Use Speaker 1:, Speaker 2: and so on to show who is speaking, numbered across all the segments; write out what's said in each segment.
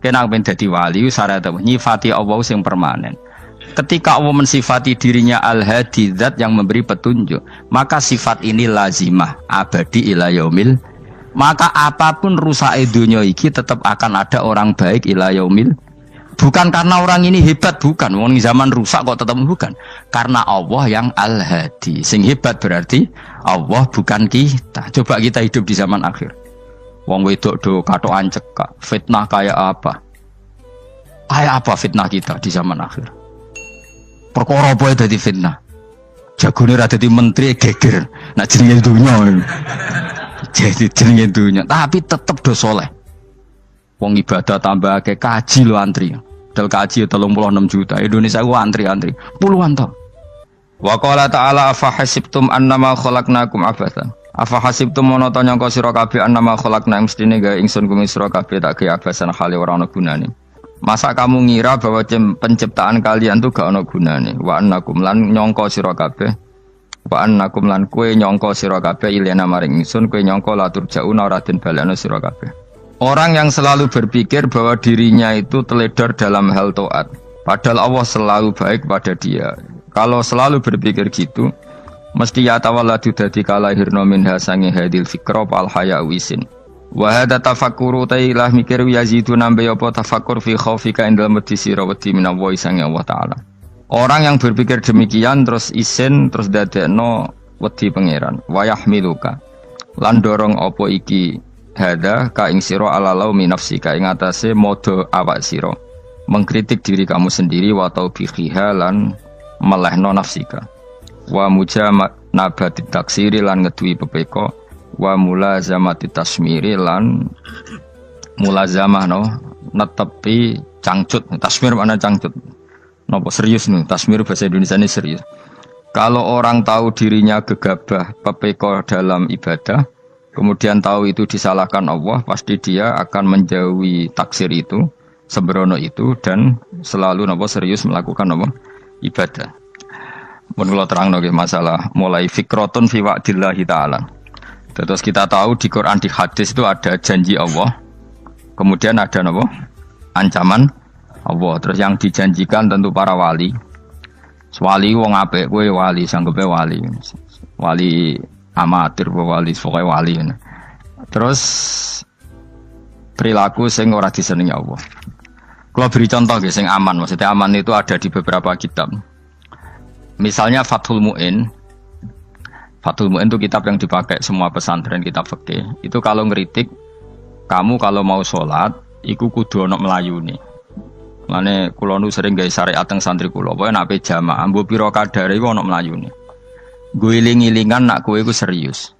Speaker 1: Kena ben dadi wali syarat nyifati Allah sing permanen. Ketika Allah mensifati dirinya Al-Hadi, zat yang memberi petunjuk, maka sifat ini lazimah abadi ila yaumil. Maka apapun rusak dunia iki tetap akan ada orang baik ila yaumil. Bukan karena orang ini hebat, bukan. Wong zaman rusak kok tetap bukan. Karena Allah yang Al-Hadi. Sing hebat berarti Allah bukan kita. Coba kita hidup di zaman akhir. Wong wedok do katokan cekak. Fitnah kayak apa? Kayak apa fitnah kita di zaman akhir? Perkara apa dadi fitnah? Jagone ra dadi menteri geger. Nak jenenge dunya. Jadi jenenge dunya, tapi tetep do saleh. Wong ibadah tambah ke kaji lo antri. Dal kaji 36 juta. Indonesia ku antri-antri puluhan tahun. Wa qala ta'ala afa hasibtum annama khalaqnakum abathan. Afa hasibtum monoto nyangka sira kabeh annama khalaqna mestine gawe ingsun kuwi sira kabeh tak gawe abasan khali ora ana gunane. Masa kamu ngira bahwa penciptaan kalian tuh gak ana gunane? Wa annakum lan nyangka sira kabeh. Wa annakum lan kowe nyangka sira kabeh ilena maring ingsun kowe nyangka latur jauna ora den balekno sira kabeh. Orang yang selalu berpikir bahwa dirinya itu teledor dalam hal taat, padahal Allah selalu baik pada dia. Kalau selalu berpikir gitu, mesti ya tawalladu dadi kalahirna minha sange hadil fikra pal haya wisin. Wa hadza tafakkuru tailah mikir yazidu nambe apa tafakkur fi khaufika indal medisi rawati minallahi sange Allah taala. Orang yang berpikir demikian terus isin terus dadekno wedi pangeran. Wa yahmiluka lan dorong apa iki hadza ka ing sira alalau min nafsika ing atase modo awak sira. Mengkritik diri kamu sendiri wa taubihiha lan melehno nafsika. Wa mujamanabati taksiri lan ngeduwi pepeko wa mulazamati tasmiri lan mulazamah no netepi cangcut. Tasmir mana cangcut? Napa serius nih? Tasmir bahasa Indonesia ini serius. Kalau orang tahu dirinya gegabah pepeko dalam ibadah, kemudian tahu itu disalahkan Allah, pasti dia akan menjauhi taksir itu, sembrono itu, dan selalu napa serius melakukan napa ibadah. Mun kula terangno nggih masalah mulai fikrotun fi wa'dillahi ta'ala. Terus kita tahu di Quran di hadis itu ada janji Allah. Kemudian ada napa? Ancaman Allah. Terus yang dijanjikan tentu para wali. Wali wong apik kowe wali, sanggepe wali. Wali amatir wali pokoke wali. Terus perilaku sing ora disenengi Allah. Kalau beri contoh nggih sing aman, maksudnya aman itu ada di beberapa kitab. Misalnya Fathul Mu'in. Fathul Mu'in itu kitab yang dipakai semua pesantren, kitab fikih. Itu kalau ngeritik, kamu kalau mau sholat, iku kudu ana melayune. Lane kula nu sering gawe syariat teng santri kula, pokoke nek ape jamaah, mbok pira kadare iku ana melayune. Guling-gilingan nak kowe iku serius.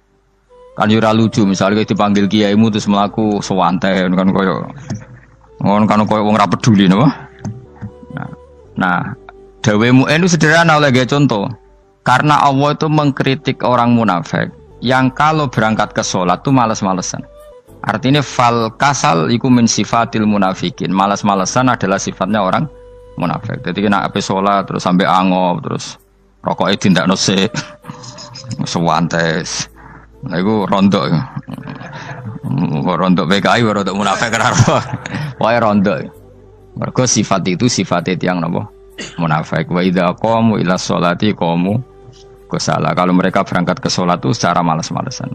Speaker 1: Kan yo ora lucu, misalnya dipanggil kiaimu terus mlaku sewantai kan koyo ngono kan koyo wong ora peduli napa. Nah, dawe Mu'in itu sederhana oleh gawe contoh. Karena Allah itu mengkritik orang munafik yang kalau berangkat ke sholat itu malas-malesan. Artinya fal kasal iku min sifatil munafikin. Malas-malesan adalah sifatnya orang munafik. Jadi kena ape sholat terus sampai angop terus rokoknya tindak nose sewantes. Nah itu rondok. Rondok PKI rondok munafik kenapa? Wah rondok. Mergo sifat itu sifatnya tiang napa? Munafik. Wa idza qamu ila sholati qamu kusala. Kalau mereka berangkat ke sholat itu secara malas-malesan.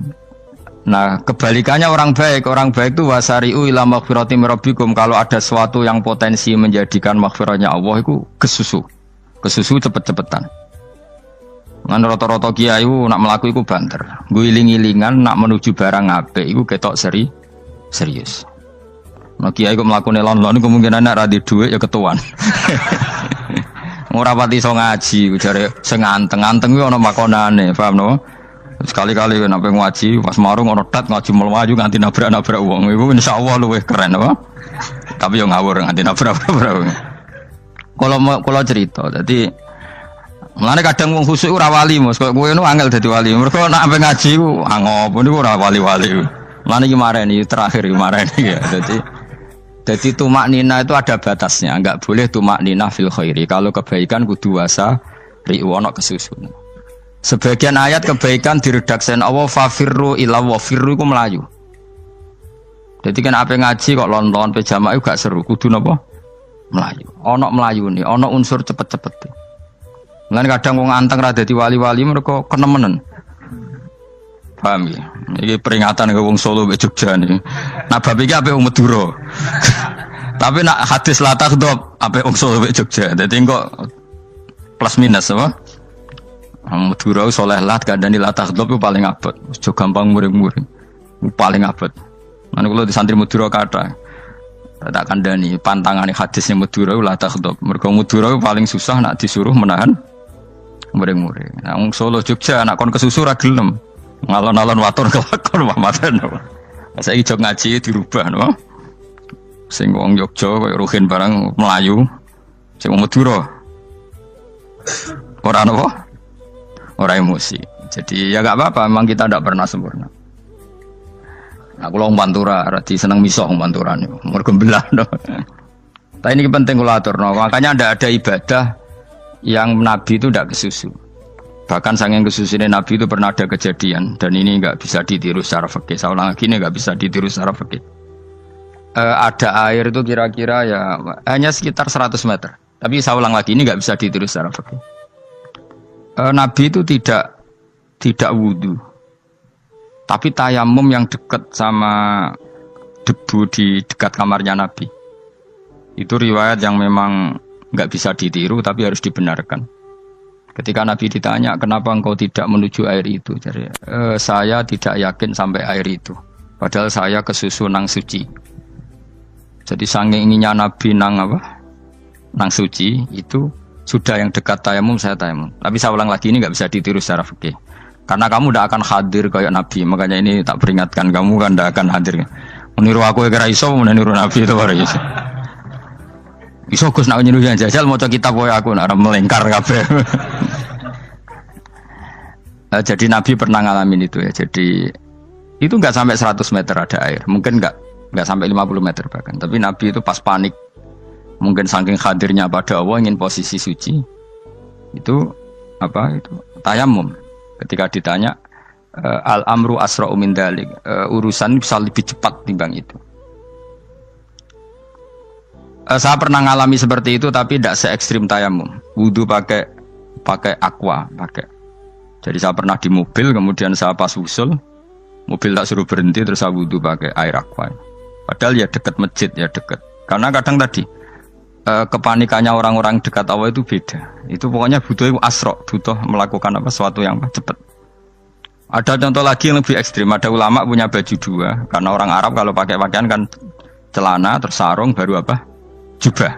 Speaker 1: Nah, kebalikannya orang baik itu wasari'u ila maghfirati mirabbikum. Kalau ada sesuatu yang potensi menjadikan maghfirahnya Allah itu kesusu cepet-cepetan. Ngan rata-rata kiai nak melaku itu banter. Guling-gilingan nak menuju barang apik itu ketok serius. Nah, kiai kok melakukan lon-lon kemungkinan nak radi duit ya ketuan. Ora pati iso ngaji, jare sing anteng-anteng kuwi ana makonane, paham no? Sekali-kali nek ngaji pas marung ana tat ngaji mlayu nganti nabrak-nabrak wong. Iku insyaallah luwih keren apa? Tapi yo ngawur nganti nabrak-nabrak. Kalau cerita, dadi mulane kadang wong khusuk ora wali, Mas. Kok kowe nu angel dadi wali. Mergo nek ampe ngaji ku angop niku ora wali-wali. Mulane iki mareni terakhir iki mareni ya. Jadi tumak nina itu ada batasnya, enggak boleh tumak nina fil khairi. Kalau kebaikan kudu wasa ri'wana kesusun. Sebagian ayat kebaikan diredaksikan Allah fafirru ila wa firru iku melayu. Jadi kan apa ngaji kok lonton pe jamaah gak seru, kudu napa? Melayu. Ana melayune, ana unsur cepet-cepet. Lan kadang wong anteng ra dadi wali-wali mereka kenemenen. Paham ya? Iki peringatan ke wong Solo mbek Jogja niki. Nah bab iki apik wong Madura. Tapi nak hadis la takhdhab apik wong Solo mbek Jogja. Dadi kok plus minus apa? Wong Madura saleh lah kandhani la takhdhab ku paling abot. Aja gampang muring-muring. Paling abot. Lan kula di santri Madura kathah. Tak kandhani pantangane hadisnya Madura la takhdhab. Mergo Madura paling susah nak disuruh menahan muring-muring. Nah wong Solo Jogja nak kon kesusu ra gelem. Ngalon-alon watur kelakon mamaten. Saiki jog ngaji dirubah no. Sing wong Jogja koyo Ruhin barang Melayu. Sing wong Madura ora napa? Ora emosi. Jadi ya enggak apa-apa, memang kita tidak pernah sempurna. Aku wong Pantura, radi seneng misah wong Pantura niku. Mergo belah no. Tapi ini penting kula aturno. Makanya ada ibadah yang Nabi itu tidak kesusu. Bahkan saking kesusunya Nabi itu pernah ada kejadian dan ini nggak bisa ditiru secara fikih. Saya ulang lagi ini nggak bisa ditiru secara fikih. Ada air itu kira-kira ya hanya sekitar 100 meter. Tapi saya ulang lagi ini nggak bisa ditiru secara fikih. Nabi itu tidak wudu, tapi tayamum yang dekat sama debu di dekat kamarnya Nabi. Itu riwayat yang memang nggak bisa ditiru tapi harus dibenarkan. Ketika Nabi ditanya, kenapa engkau tidak menuju air itu? Jadi, saya tidak yakin sampai air itu. Padahal saya kesusu nang suci. Jadi saking inginnya Nabi nang suci, itu sudah yang dekat tayamum, saya tayamum. Tapi saya ulang lagi, ini nggak bisa ditiru secara fikih. Karena kamu tidak akan hadir kayak Nabi. Makanya ini tak peringatkan, kamu kan tidak akan hadir. Meniru aku kira iso, meniru Nabi itu baru iso. Iso Gus nak nyuruh yang jajal maca kitab koyo aku nak melengkar kabeh. Jadi Nabi pernah ngalamin itu ya. Jadi itu enggak sampai 100 meter ada air. Mungkin enggak sampai 50 meter bahkan. Tapi Nabi itu pas panik. Mungkin saking hadirnya pada Allah ingin posisi suci. Itu itu tayamum. Ketika ditanya al-amru asra'u min dzalik. Urusan bisa lebih cepat timbang itu. Saya pernah ngalami seperti itu tapi tidak se ekstrim tayamum. Wudu pakai aqua, pakai. Jadi saya pernah di mobil, kemudian saya pas usul, mobil tak suruh berhenti terus saya wudu pakai air aqua. Padahal ya dekat masjid ya dekat. Karena kadang tadi kepanikannya orang-orang dekat Allah itu beda. Itu pokoknya butuh asro, butuh melakukan sesuatu yang cepat. Ada contoh lagi yang lebih ekstrim. Ada ulama punya baju dua. Karena orang Arab kalau pakai pakaian kan celana terus sarung baru jubah.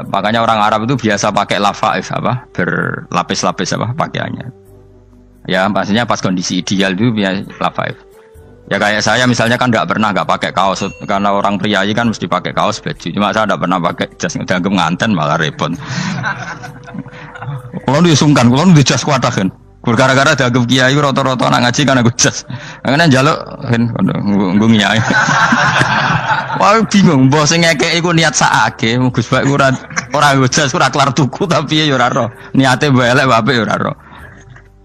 Speaker 1: Makanya orang Arab itu biasa pakai lafaif berlapis-lapis pakaiannya. Ya maksudnya pas kondisi ideal itu biasa lafaif. Ya kayak saya misalnya kan nggak pakai kaos karena orang priayi kan mesti pakai kaos baju. Cuma saya tidak pernah pakai jas dianggap nganten malah repot. Kalau disungkan, kalau di jas kuatah kan. Gara-gara dianggap kiai rata-rata nak ngaji kan aku jas. Karena jaluk kan nggunyai. Wah bingung, mbok sing ngekeki iku niat sakake, Gus Bak ora jas ora kelar tuku tapi ya ora ro. Niate mbok elek apik ya ora ro.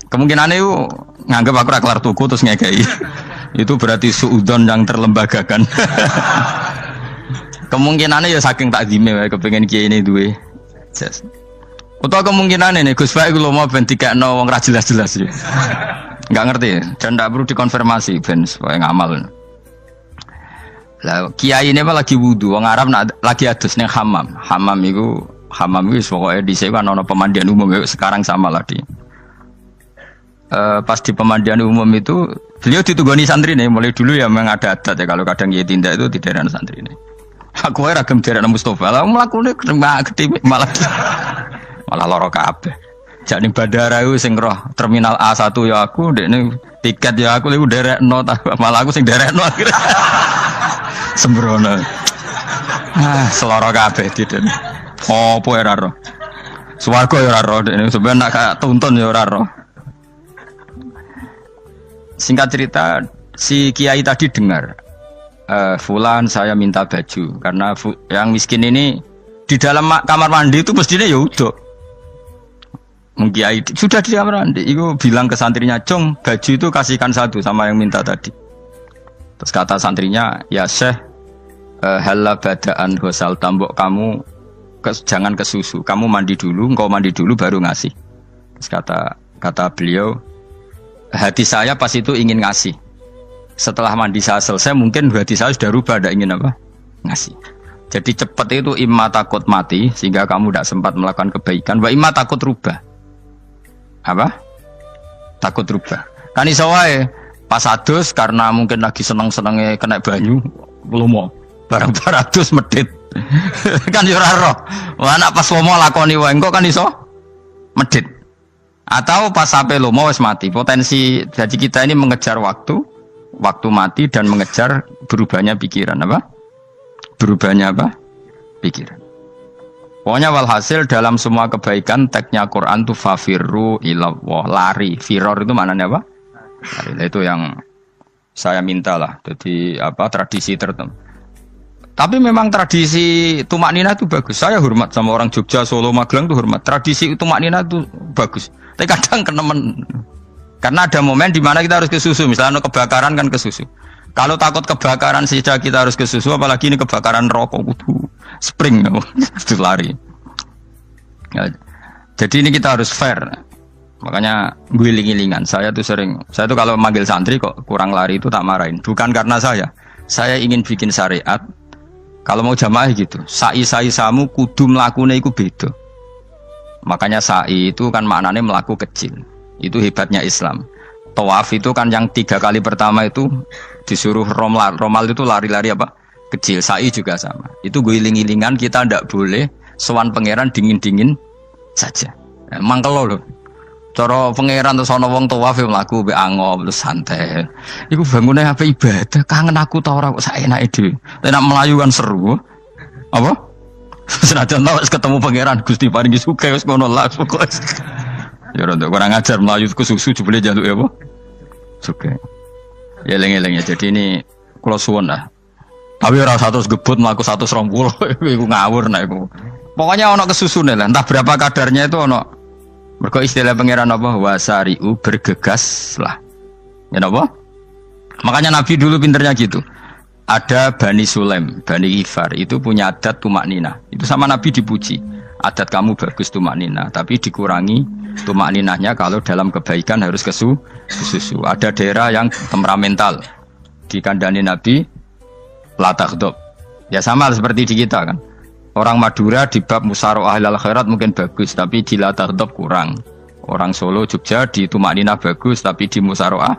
Speaker 1: Kemungkinane iku nganggep aku ora kelar tuku terus ngekeki. Itu berarti suudzon yang terlembagakan. Kemungkinane ya saking takzime wae kepengin kiai ini duwe jas. Utawa kemungkinane nih Gus Bak iku lho mau ben dikekno wong ra jelas-jelas ya. Enggak ngerti dan ndak perlu dikonfirmasi ben supaya ngamal. Lah kiai ini lagi wudu, wong Arab lagi adus ning hammam. Hammam itu pokoknya di sini kan ono pemandian umum sekarang sama lah di. Pas di pemandian umum itu beliau ditunggoni santri nih, mulai dulu ya memang ada adat ya kalau kadang kiai tindak itu di daerah santri nih. Aku aja ragam daerah Mustafa, lah melakukannya gede malah loro kabeh. Jadi bandara itu sing roh terminal A1 ya aku, dekne tiket ya aku lagi derek no, malah aku sing derek no akhirnya. Sembrono. Seloro kabeh tidak. Apa ora ro. Swarga ya ora ro, ini sampeyan nak kayak tuntun ya ora ro. Singkat cerita, si kiai tadi dengar fulan saya minta baju karena yang miskin ini di dalam kamar mandi itu mestinya ya udah. Kiai sudah di kamar mandi, itu bilang ke santrinya, "Cung, baju itu kasihkan satu sama yang minta tadi." Terus kata santrinya, ya Syekh, halla badaan ghusal tambok kamu jangan ke susu, kamu mandi dulu, engkau mandi dulu baru ngasih. Terus kata beliau, hati saya pas itu ingin ngasih. Setelah mandi saya selesai, mungkin hati saya sudah rubah, tidak ingin apa? Ngasih. Jadi cepat itu imma takut mati, sehingga kamu tidak sempat melakukan kebaikan, wa imma takut rubah. Apa? Takut rubah. Kan iso wae pas adus karena mungkin lagi seneng-senenge kena banyu, lumo. Barang-barang adus medit. Kan yo ora roh. Anak pas lomo lakoni wae engko kan iso medit. Atau pas sampai lomo wis mati. Potensi jadi kita ini mengejar waktu mati dan mengejar berubahnya pikiran apa? Berubahnya apa? Pikiran. Pokoknya walhasil dalam semua kebaikan teksnya Quran tuh fafirru ilallah, lari. Firor itu maknanya apa? Lari. Itu yang saya minta lah. Jadi apa tradisi tertentu. Tapi memang tradisi tumak nina itu bagus. Saya hormat sama orang Jogja, Solo, Magelang itu hormat. Tradisi tumak nina itu bagus. Tapi kadang kenemen. Karena ada momen di mana kita harus ke susu. Misalnya kebakaran kan ke susu. Kalau takut kebakaran saja kita harus ke susu, apalagi ini kebakaran rokok, spring, itu lari. Ya, jadi ini kita harus fair. Makanya guling-gilingan. Saya tuh kalau manggil santri kok kurang lari itu tak marahin. Bukan karena saya ingin bikin syariat. Kalau mau jamaah gitu, sa'i samu kudu mlakune iku beda. Makanya sa'i itu kan maknanya melaku kecil. Itu hebatnya Islam. Tawaf itu kan yang 3 kali pertama itu disuruh romal itu lari-lari apa? Kecil. Sa'i juga sama. Itu guling-gilingan kita ndak boleh sowan pangeran dingin-dingin saja. Emang kalau loh. Cara pangeran terus ana wong tawaf mlaku mbek angop terus santai. Iku bangune apa ibadah, kangen aku ta ora kok saenake dhewe. Nek melayu kan seru. Apa? Senajan tau ketemu pangeran Gusti paringi sugih wis ngono lah pokoke. Ya ora kurang ajar melayu ku susu jebule jaluk ya apa? Sugih. Ya eling-eling ya. Jadi ini kula suwun lah. Tapi ora 100 gebut mlaku 120 iku ngawur nek iku. Pokoknya ana kesusune lah, entah berapa kadarnya itu ana. Mergo istilah pangeran apa? Wasari'u bergegaslah. Ya apa? Makanya Nabi dulu pinternya gitu. Ada Bani Sulaim, Bani Ifar itu punya adat tumak nina. Itu sama Nabi dipuji. Adat kamu bagus tumak nina, tapi dikurangi tumak ninahnya kalau dalam kebaikan harus ke susu. Ada daerah yang temperamental. Dikandani Nabi la taghdab. Ya sama seperti di kita kan. Orang Madura di bab musyaroah ilal khairat mungkin bagus, tapi di la taghdab kurang. Orang Solo, Jogja di tumak nina bagus, tapi di musyaroah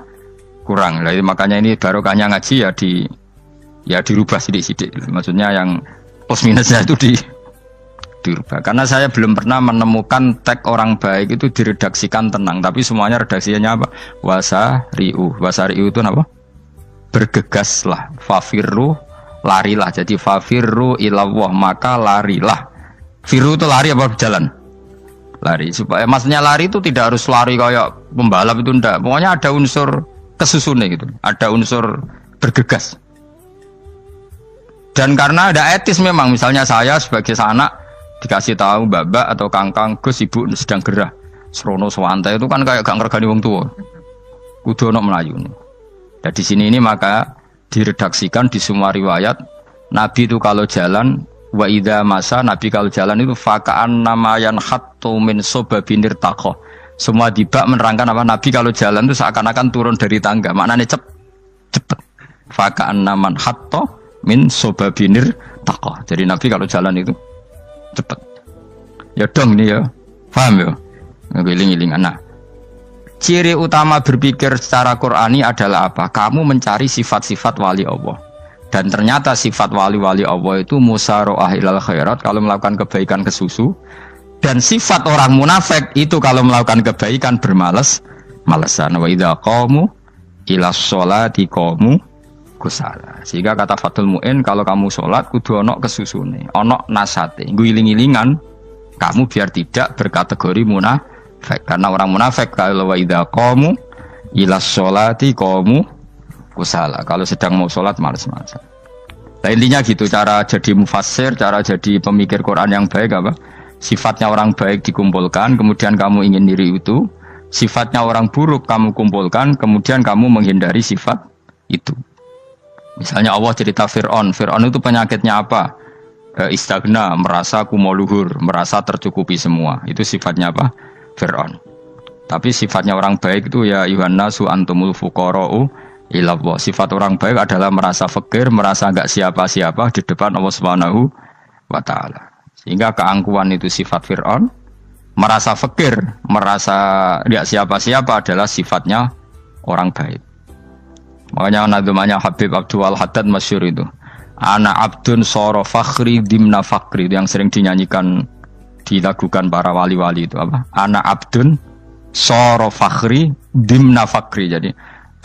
Speaker 1: kurang. Jadi makanya ini barokahnya ngaji ya dirubah sidik-sidik. Maksudnya yang plus minusnya itu dirubah. Karena saya belum pernah menemukan tag orang baik itu diredaksikan tenang, tapi semuanya redaksinya apa? Wasari'u. Wasari'u itu apa? Bergegaslah. Fafirru, larilah. Jadi fafirru ilallah, maka larilah. Firu itu lari apa berjalan? Lari. Supaya maksudnya lari itu tidak harus lari kayak pembalap itu enggak. Pokoknya ada unsur kesusunnya gitu. Ada unsur bergegas. Dan karena ada etis memang, misalnya saya sebagai anak dikasih tahu babak atau kangkang Gus ibu sedang gerah serono swantai itu kan kayak gak ngergani wong tua. Kudu ono melayu nih. Dan di sini ini maka diredaksikan di semua riwayat Nabi itu kalau jalan wa idza masa, Nabi kalau jalan itu fakaan namayan khattu min sobabinir taqo. Semua dibak menerangkan apa Nabi kalau jalan itu seakan-akan turun dari tangga. Maknanya cepet. Fakaan naman khattu min sobabinir taqo. Jadi Nabi kalau jalan itu cepet. Ya dong nih ya. Paham ya? Ngiling-ngilingan. Nah, ciri utama berpikir secara Qur'ani adalah apa? Kamu mencari sifat-sifat wali Allah. Dan ternyata sifat wali-wali Allah itu musyaroah ilal khairat, kalau melakukan kebaikan ke susu. Dan sifat orang munafik itu kalau melakukan kebaikan bermales-malesan. Wa idza qamu ila sholati qamu kusala. Sehingga kata Fathul Mu'in, kalau kamu sholat kudu ono kesusune, ono nasate, guling-gilingan kamu biar tidak berkategori munafik. Karena orang munafik kalau wa idza qamu ila sholati qamu kusala, kalau sedang mau sholat malas-malasan. Nah, intinya gitu cara jadi mufassir, cara jadi pemikir Quran yang baik apa? Sifatnya orang baik dikumpulkan, kemudian kamu ingin diri itu. Sifatnya orang buruk kamu kumpulkan, kemudian kamu menghindari sifat itu. Misalnya Allah cerita Fir'aun. Fir'aun itu penyakitnya apa? Istagna, merasa kumoluhur, merasa tercukupi semua. Itu sifatnya apa? Fir'aun. Tapi sifatnya orang baik itu ya Yuhannasu antumul fuqara'u ilallah. Sifat orang baik adalah merasa fakir, merasa enggak siapa-siapa di depan Allah Subhanahu wa taala. Sehingga keangkuhan itu sifat Fir'aun, merasa fakir, merasa enggak siapa-siapa adalah sifatnya orang baik. Makanya nadumanya Habib Abdul Haddad masyhur itu. Ana abdun soro fakhri dimna fakri, itu yang sering dinyanyikan, dilakukan para wali-wali itu apa? Ana abdun soro fakhri dimna fakri. Jadi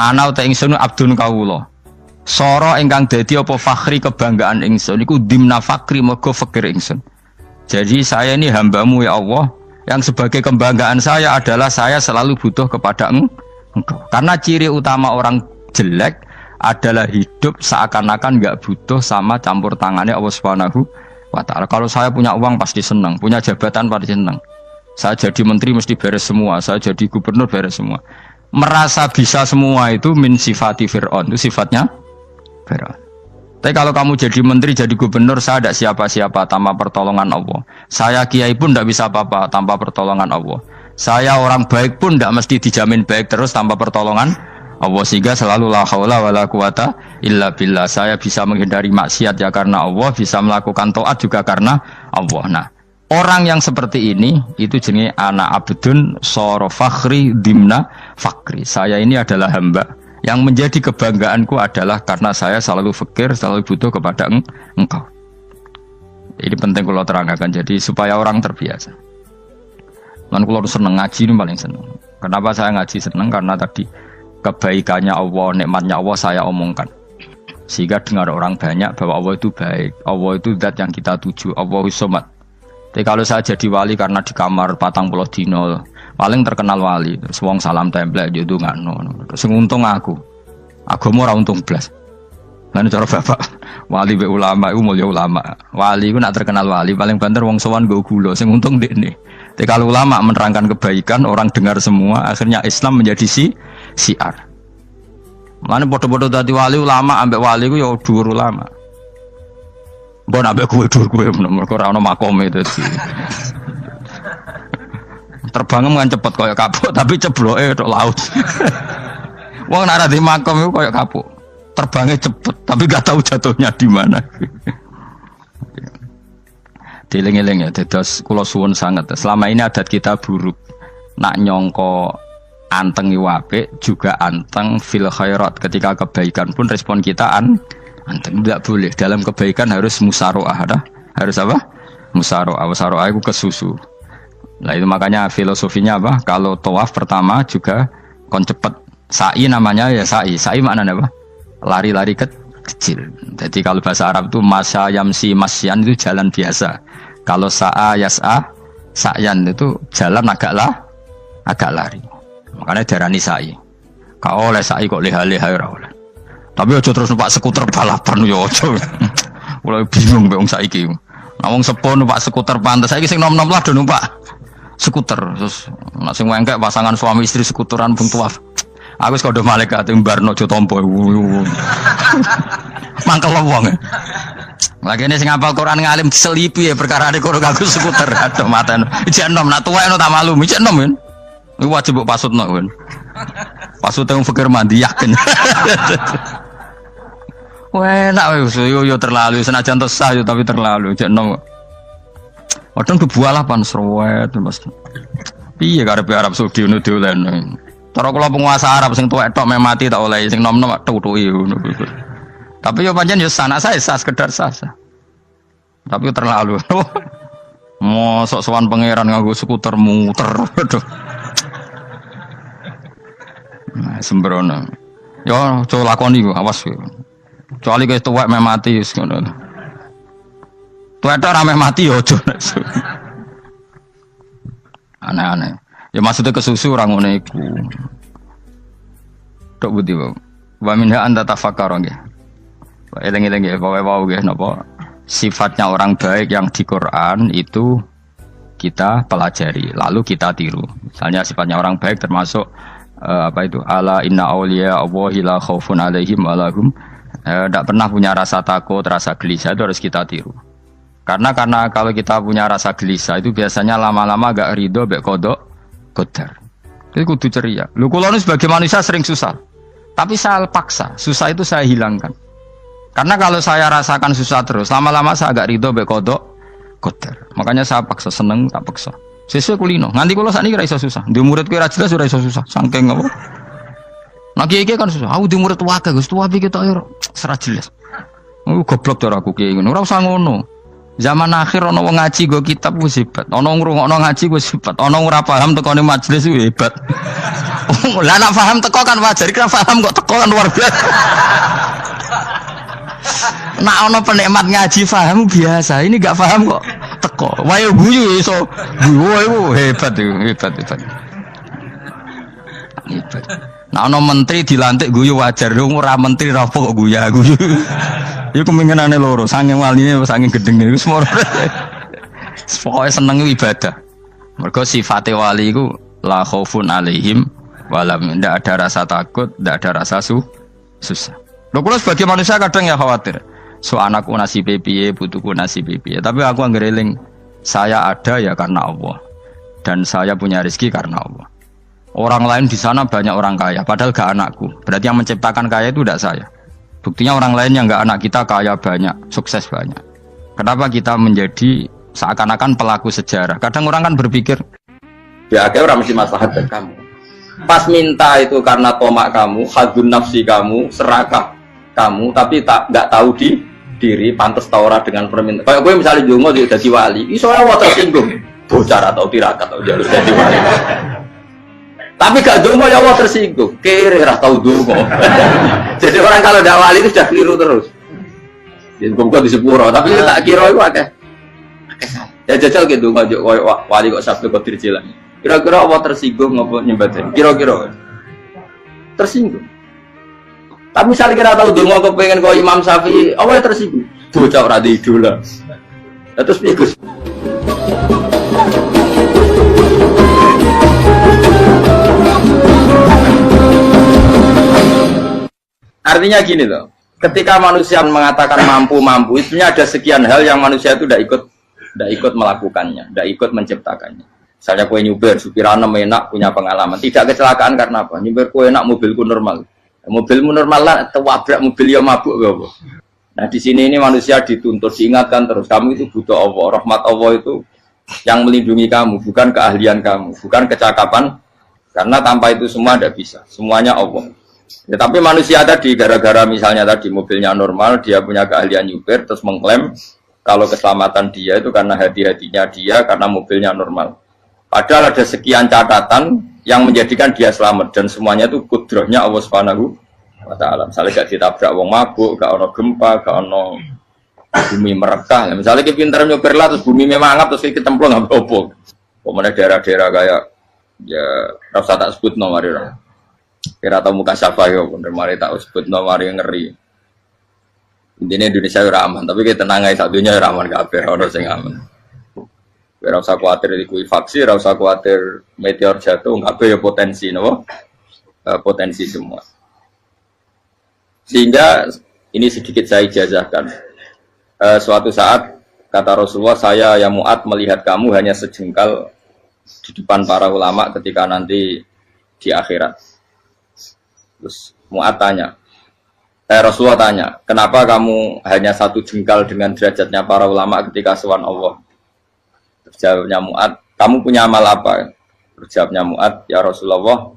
Speaker 1: ana uta ingsun abdun kawula. Soro ingkang dadi apa fakhri kebanggaan ingsun iku dimna fakri mergo fakir ingsun. Jadi saya ini hambamu ya Allah, yang sebagai kebanggaan saya adalah saya selalu butuh kepada Engkau. Karena ciri utama orang jelek adalah hidup seakan-akan nggak butuh sama campur tangannya Allah Subhanahu wa taala. Kalau saya punya uang pasti senang, punya jabatan pasti senang. Saya jadi menteri mesti beres semua, saya jadi gubernur beres semua. Merasa bisa semua itu min sifati Fir'aun, itu sifatnya Fir'aun. Tapi kalau kamu jadi menteri, jadi gubernur, saya tidak siapa-siapa tanpa pertolongan Allah. Saya kiai pun tidak bisa apa-apa tanpa pertolongan Allah. Saya orang baik pun tidak mesti dijamin baik terus tanpa pertolongan Allah, sehingga selalu la haula wala quwata illa billah. Saya bisa menghindari maksiat ya karena Allah, bisa melakukan taat juga karena Allah. Nah, orang yang seperti ini itu jenenge ana abdun soro fakhri dimna fakri. Saya ini adalah hamba yang menjadi kebanggaanku adalah karena saya selalu fakir, selalu butuh kepada Engkau. Ini penting kalau terangkan, jadi supaya orang terbiasa. Dan kalau seneng ngaji ini paling seneng. Kenapa saya ngaji seneng? Karena tadi kebaikannya Allah, nikmatnya Allah saya omongkan. Sehingga dengar orang banyak bahwa Allah itu baik. Allah itu zat yang kita tuju. Allahus Somad. Tapi kalau saya jadi wali karena di kamar 40 dino, paling terkenal wali. Terus wong salam template yo ndongakno. Terus untung aku. Agama ora untung blas. Lan cara bapak wali be ulama iku mulya ulama. Wali iku nak terkenal wali paling banter wong sowan nggo gula sing untung ndekne. Tapi kalau ulama menerangkan kebaikan, orang dengar semua, akhirnya Islam menjadi siar. Mana bodoh-bodoh tadi wali ulama, ambek wali ku ya dhuwur ulama. Mbok ambek kowe dhuwur kowe mergo ora ono makome dadi. Terbang kan cepet koyo kapuk, tapi cebloke tok laut. Wong nek ora di makom iku koyo kapuk. Terbangnya cepet, tapi gak tahu jatuhnya di mana. Dieling-eling ya, dados kula suwun sangat. Selama ini adat kita buruk. Nak nyongko anteng apik juga anteng fil khairat. Ketika kebaikan pun respon kita anteng. Tidak boleh. Dalam kebaikan harus musaroah. Harus apa? Musaroah. Musaroah itu kesusu. Nah itu makanya filosofinya apa? Kalau tawaf pertama juga kon cepet. Sa'i namanya ya sa'i. Sa'i maknanya apa? Lari-lari kecil. Jadi kalau bahasa Arab itu masya yamsi masyan itu jalan biasa. Kalau sa'a yas'a sa'yan itu jalan agak lari. Makanya darani sa'i. Kau oleh sa'i kok leha-leha ora oleh. Tapi aja terus numpak skuter balapan yo aja. Mulai bingung mbek wong saiki. Nah wong sepo numpak skuter pantes saiki sing nom-nom lah do numpak skuter. Terus nek sing wengkek pasangan suami istri skuteran bung tuaf. Aku wis kodho malaikat mbarno aja tampa. Mangkel wong. Lagi ini sing hafal Quran ngalim diselipi ya perkara ade kono aku skuter aduh maten. Ijek enom nak tuwek no tak malu, ijek enom kan. Iku wajib mbok pasutno kan. Pasut teng fikir mandi yakin. Wah, nak yo terlalu senajan to sah yo tapi terlalu ijek enom. Wadon kebualapan serwet Mas. Piye karepe Arab Saudi ngono diolehno. Cara kula penguasa Arab sing tuwek tok mati tak oleh sing nom-nom tutuki ngono. Tapi yo pancen yo sanak saya sah sekedar sah. Tapi terlalu. Mosok sowan pangeran nganggo skuter muter. Aduh. Nah, sembrono. Yo coba lakoni kok awas yo. Kecuali guys tuwek mati wis ngono. Tuwek tok rame mati yo aja. Aneh-aneh. Ya maksudnya kesusu orang ngono iku. Tok budi wae. Wa minha anta tafakkar nggih. Eleng-eleng ya, bawa-bawa nggih napa? Sifatnya orang baik yang di Quran itu kita pelajari, lalu kita tiru. Misalnya sifatnya orang baik termasuk apa itu? Ala inna auliya Allahi la khaufun alaihim wa lahum Tidak pernah punya rasa takut, rasa gelisah itu harus kita tiru. Karena kalau kita punya rasa gelisah itu biasanya lama-lama agak ridho, bek kodok, kodar. Itu kudu ceria. Lu kalau sebagai manusia sering susah, tapi saya paksa, susah itu saya hilangkan. Karena kalau saya rasakan susah terus, lama-lama saya agak ridho, bek kodok, kodar. Makanya saya paksa, seneng tak paksa. Sesuai kulino. Nganti kalau saat ini rasa susah. Di murid kira jelas sudah rasa susah. Sangking apa? Nah kiai kan susah. Aku di murid wae Gus, tua pikir tak serat jelas. Goblok cara aku kiai ngono. Ora usah ngono. Zaman akhir ana wong ngaji go kitab wis hebat. Ana ngrungokno ngaji wis hebat. Ana ora paham tekone majelis wis hebat. Lah nek paham teko kan wajar, kira paham kok teko kan luar biasa. Nak ana penikmat ngaji paham biasa. Ini gak paham kok teko. Wae guyu iso. Guyu hebat itu, hebat. Hebat. Nah, ono menteri dilantik guyu wajar, ora menteri rapo kok guyu. Iku kemungkinane loro, saking waline saking gedenge iku semua. Pokoke seneng ibadah. Mergo sifate wali iku la khaufun alaihim walam, ndak ada rasa takut, ndak ada rasa susah. Lho kula sebagai manusia kadang ya khawatir. So anakku nasibe piye, putuku nasibe piye. Tapi aku anggere eling, saya ada ya karena Allah. Dan saya punya rezeki karena Allah. Orang lain di sana banyak orang kaya, padahal gak anakku. Berarti yang menciptakan kaya itu tidak saya. Buktinya orang lain yang gak anak kita kaya banyak, sukses banyak. Kenapa kita menjadi seakan-akan pelaku sejarah? Kadang orang kan berpikir, ya akhirnya orang mesti maslahat dan kamu. Pas minta itu karena tomak kamu, hadun nafsi kamu, serakah kamu, tapi nggak tahu diri, pantas taura dengan permintaan. Kayak gue misalnya jongo jadi wali, ini soalnya tersinggung, bocor atau tirakat atau jalur jadi wali. Tapi gak dungo ya Allah tersinggung, kiri rah tahu dungo. Jadi orang kalau tidak wali itu sudah keliru terus. Jadi gue di sepuro, tapi tak kira itu akeh. Ya jajal gitu ngajak wali kok sabtu kok dirjilan. Kira-kira Allah tersinggung ngopo nyembatin? Kira-kira tersinggung. Tapi misalnya kira tahu dungo kok pengen kau Imam Syafi'i, Allah tersinggung. Bocah ora di idola. Terus bagus. Artinya gini loh, ketika manusia mengatakan mampu, sebenarnya ada sekian hal yang manusia itu tidak ikut melakukannya, tidak ikut menciptakannya. Misalnya kue nyuber, supirana enak, punya pengalaman, tidak kecelakaan karena apa? Nyuber kue enak, mobilku normal, mobilmu normal lah, tewabrak mobil yang mabuk, gak. Nah di sini ini manusia dituntut, diingatkan terus, kamu itu butuh Allah, rahmat Allah itu yang melindungi kamu, bukan keahlian kamu, bukan kecakapan, karena tanpa itu semua tidak bisa, semuanya Allah. Ya, tapi manusia tadi gara-gara misalnya tadi mobilnya normal, dia punya keahlian nyupir, terus mengklaim kalau keselamatan dia itu karena hati-hatinya dia, karena mobilnya normal. Padahal ada sekian catatan yang menjadikan dia selamat dan semuanya itu kudrahnya Allah Subhanahu wa Ta'ala. Misalnya gak ditabrak wong mabuk, gak ono gempa, gak ono bumi merekah. Misalnya kita pintar nyupir lah, terus bumi memangap, terus kita templung nggak apa-apa. Pokoknya daerah-daerah kayak ya rasa tak sebut nomor itu. Kira tahu muka siapa ya, bener mari tak sebut nomor yang ngeri. Intinya Indonesia itu aman, tapi kita tenang aja satunya aman kabeh, orang sing aman. Ora usah khawatir likuifaksi, ora usah khawatir meteor jatuh, kabeh ya potensi, no? Potensi semua. Sehingga ini sedikit saya ijazahkan. Suatu saat kata Rasulullah, saya ya Mu'ad melihat kamu hanya sejengkal di depan para ulama ketika nanti di akhirat. Terus Mu'ad tanya, Rasulullah tanya, kenapa kamu hanya satu jengkal dengan derajatnya para ulama ketika sowan Allah? Terus jawabnya Mu'ad, kamu punya amal apa? Terus jawabnya Mu'ad, ya Rasulullah,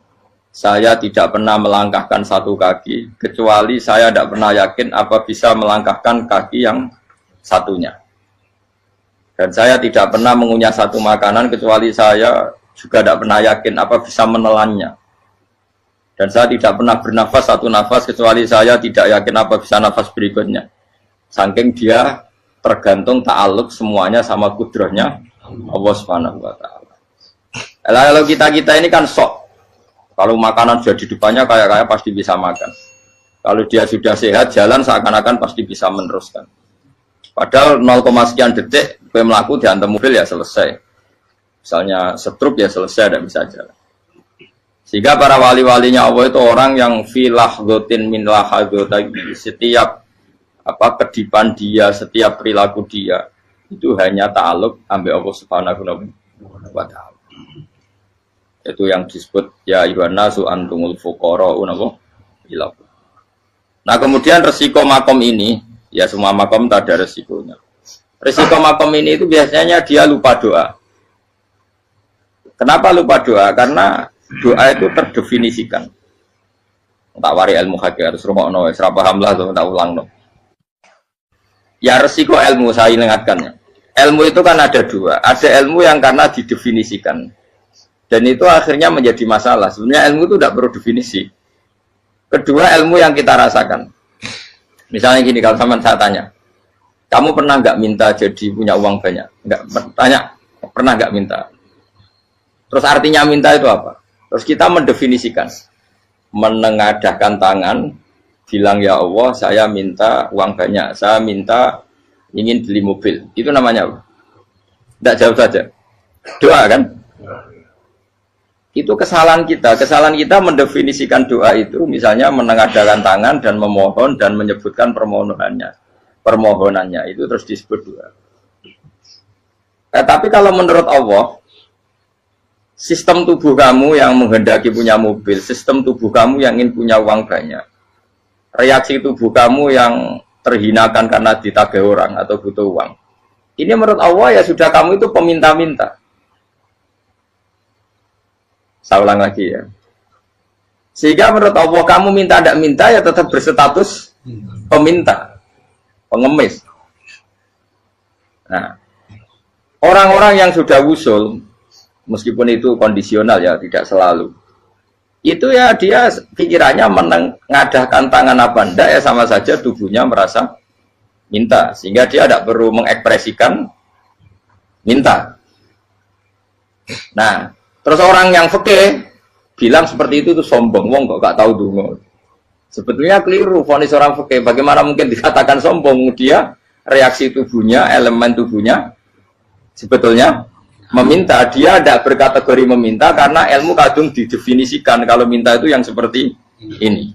Speaker 1: saya tidak pernah melangkahkan satu kaki, kecuali saya tidak pernah yakin apa bisa melangkahkan kaki yang satunya. Dan saya tidak pernah mengunyah satu makanan, kecuali saya juga tidak pernah yakin apa bisa menelannya. Dan saya tidak pernah bernafas satu nafas kecuali saya tidak yakin apa bisa nafas berikutnya. Saking dia tergantung ta'aluk semuanya sama kudrahnya Allah Subhanahu wa Ta'ala. Kalau kita ini kan sok. Kalau makanan sudah di depannya kayak pasti bisa makan. Kalau dia sudah sehat jalan seakan-akan pasti bisa meneruskan. Padahal 0, sekian detik gue melaku dihantam mobil ya selesai. Misalnya stroke ya selesai dan bisa jalan.
Speaker 2: Sehingga para wali-walinya Allah itu orang yang filah gotin min lahadotagi, setiap kedipan dia, setiap perilaku dia itu hanya ta'aluk ambil Allah Subhanahu wa ta'ala. Itu yang disebut ya ayyuhan nasu antumul fuqara'u ila. Nah, kemudian resiko makom ini, ya semua makom tak ada resikonya. Resiko makom ini itu biasanya dia lupa doa. Kenapa lupa doa? Karena doa itu terdefinisikan. Tak wari ilmu hakikat terus rumokno wis ra paham lah tak ulang no. Ya resiko ilmu saya ingatkannya. Ilmu itu kan ada dua. Ada ilmu yang karena didefinisikan. Dan itu akhirnya menjadi masalah. Sebenarnya ilmu itu tidak perlu definisi. Kedua ilmu yang kita rasakan. Misalnya gini, kalau sama saya tanya, kamu pernah nggak minta jadi punya uang banyak? Nggak tanya, pernah nggak minta? Terus artinya minta itu apa? Terus kita mendefinisikan, menengadahkan tangan, bilang ya Allah, saya minta uang banyak, saya minta ingin beli mobil. Itu namanya apa? Tidak jauh saja. Doa kan? Itu kesalahan kita mendefinisikan doa itu, misalnya menengadahkan tangan dan memohon dan menyebutkan permohonannya itu terus disebut doa. Tapi kalau menurut Allah, sistem tubuh kamu yang menghendaki punya mobil, sistem tubuh kamu yang ingin punya uang banyak, reaksi tubuh kamu yang terhinakan karena ditagih orang atau butuh uang, ini menurut Allah ya sudah kamu itu peminta-minta. Saya ulang lagi ya. Sehingga menurut Allah kamu minta tidak minta ya tetap berstatus peminta, pengemis. Nah, orang-orang yang sudah wusul, meskipun itu kondisional ya, tidak selalu. Itu ya dia pikirannya menengadahkan tangan apa enggak ya sama saja tubuhnya merasa minta. Sehingga dia tidak perlu mengekspresikan minta. Nah, terus orang yang fikih bilang seperti itu sombong, wong kok gak tahu dungo. Sebetulnya keliru vonis orang fikih. Bagaimana mungkin dikatakan sombong? Dia reaksi tubuhnya, elemen tubuhnya sebetulnya meminta. Dia tidak berkategori meminta karena ilmu kadung didefinisikan kalau minta itu yang seperti ini.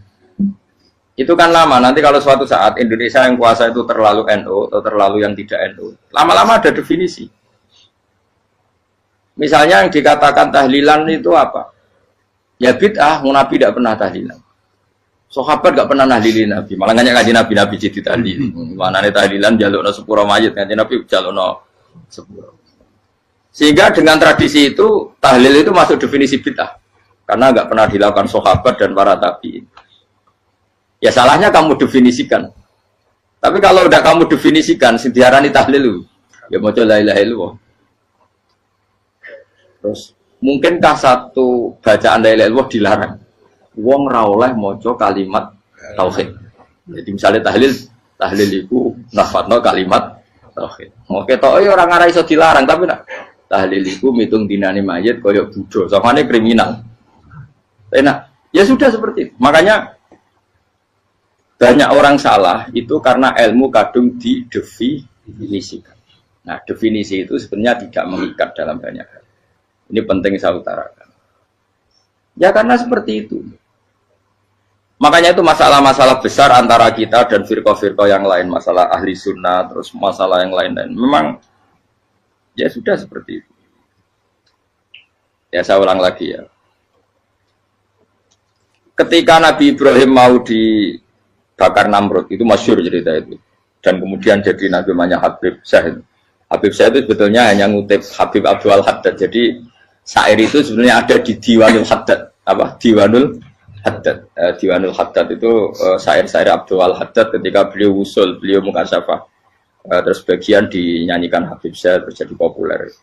Speaker 2: Itu kan lama. Nanti kalau suatu saat Indonesia yang kuasa itu terlalu NU atau terlalu yang tidak NU, lama-lama ada definisi. Misalnya yang dikatakan tahlilan itu apa? Ya bid'ah, Nabi tidak pernah tahlilan. Sahabat tidak pernah nahlilin Nabi. Malah nggak ngaji Nabi jadi tahlil. Mana nih tahlilan jalukno sepuro mayit, ngaji Nabi jalukno sepuro. Sehingga dengan tradisi itu tahlil itu masuk definisi bid'ah. Karena nggak pernah dilakukan sahabat dan para tabi'in. Ya salahnya kamu definisikan. Tapi kalau udah kamu definisikan, diarani tahlil, ya mau la ilaha illallah. Terus mungkinkah satu bacaan la ilaha illallah dilarang? Wong ra oleh maca kalimat tauhid. Jadi misalnya tahlil iku nafatno kalimat tauhid. Oke tok ora ngara iso dilarang tapi nak tahlil iku mitung dinane mayit kaya budo, samane kriminal. Enak. Ya sudah seperti itu. Makanya banyak orang salah itu karena ilmu kadung didefinisikan. Nah, definisi itu sebenarnya tidak mengikat dalam banyak hal. Ini penting saya utarakan. Ya karena seperti itu. Makanya itu masalah-masalah besar antara kita dan firqah-firqah yang lain. Masalah ahli sunnah, terus masalah yang lain-lain. Memang, ya sudah seperti itu. Ya saya ulang lagi ya. Ketika Nabi Ibrahim mau dibakar Namrud, itu masyhur cerita itu. Dan kemudian jadi Nabi namanya Habib Syahid. Habib Syahid itu sebetulnya hanya ngutip Habib Abdul Haddad. Jadi syair itu sebenarnya ada di Diwanul Haddad. Apa? Diwanul Haddad. Diwanul Haddad itu syair-syair Abdul Haddad ketika beliau usul, beliau mukasyafah. Terus bagian dinyanyikan Habib Syahid terjadi populer.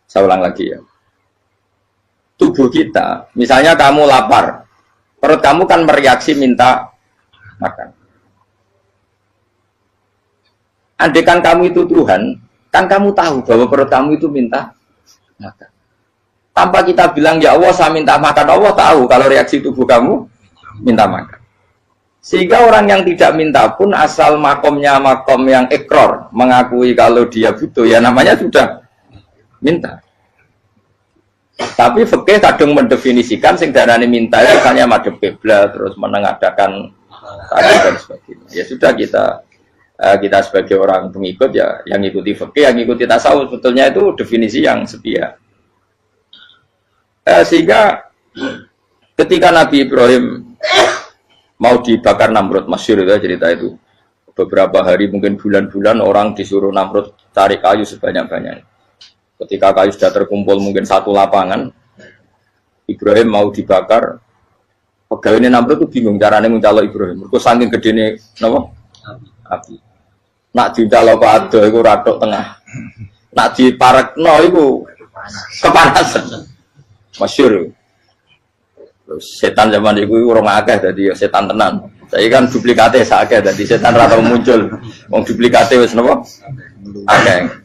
Speaker 2: Saya ulang lagi ya. Tubuh kita, misalnya kamu lapar, perut kamu kan mereaksi minta makan. Andaikan kamu itu Tuhan, kan kamu tahu bahwa perut kamu itu minta makan. Tanpa kita bilang ya Allah saya minta makan, Allah tahu kalau reaksi tubuh kamu minta makan. Sehingga orang yang tidak minta pun asal makomnya makom yang ikror, mengakui kalau dia butuh, ya namanya sudah minta. Tapi fikih kadang mendefinisikan sing darane minta itu misalnya madhep kiblat terus menengadakan tadi dan sebagainya. Ya sudah kita sebagai orang pengikut ya yang ikuti fikih, yang ikuti tasawuf sebetulnya itu definisi yang sepihak. Sehingga ketika Nabi Ibrahim mau dibakar Namrud, masyhur itu cerita itu. Beberapa hari mungkin bulan-bulan orang disuruh Namrud cari kayu sebanyak-banyaknya. Ketika kayu sudah terkumpul mungkin satu lapangan, Ibrahim mau dibakar. Pegawainya Namrud itu bingung caranya mencalok Ibrahim. Mereka saking gedene napa? Api. Nak dicalok ke ado iku ratok tengah. Nak diparekno iku kepanasan. Masyhur. Setan zaman itu orang akeh dadi setan tenan. Saya kan duplikate sakake dadi setan ra tau muncul. Wong duplikate wis napa? Akeh.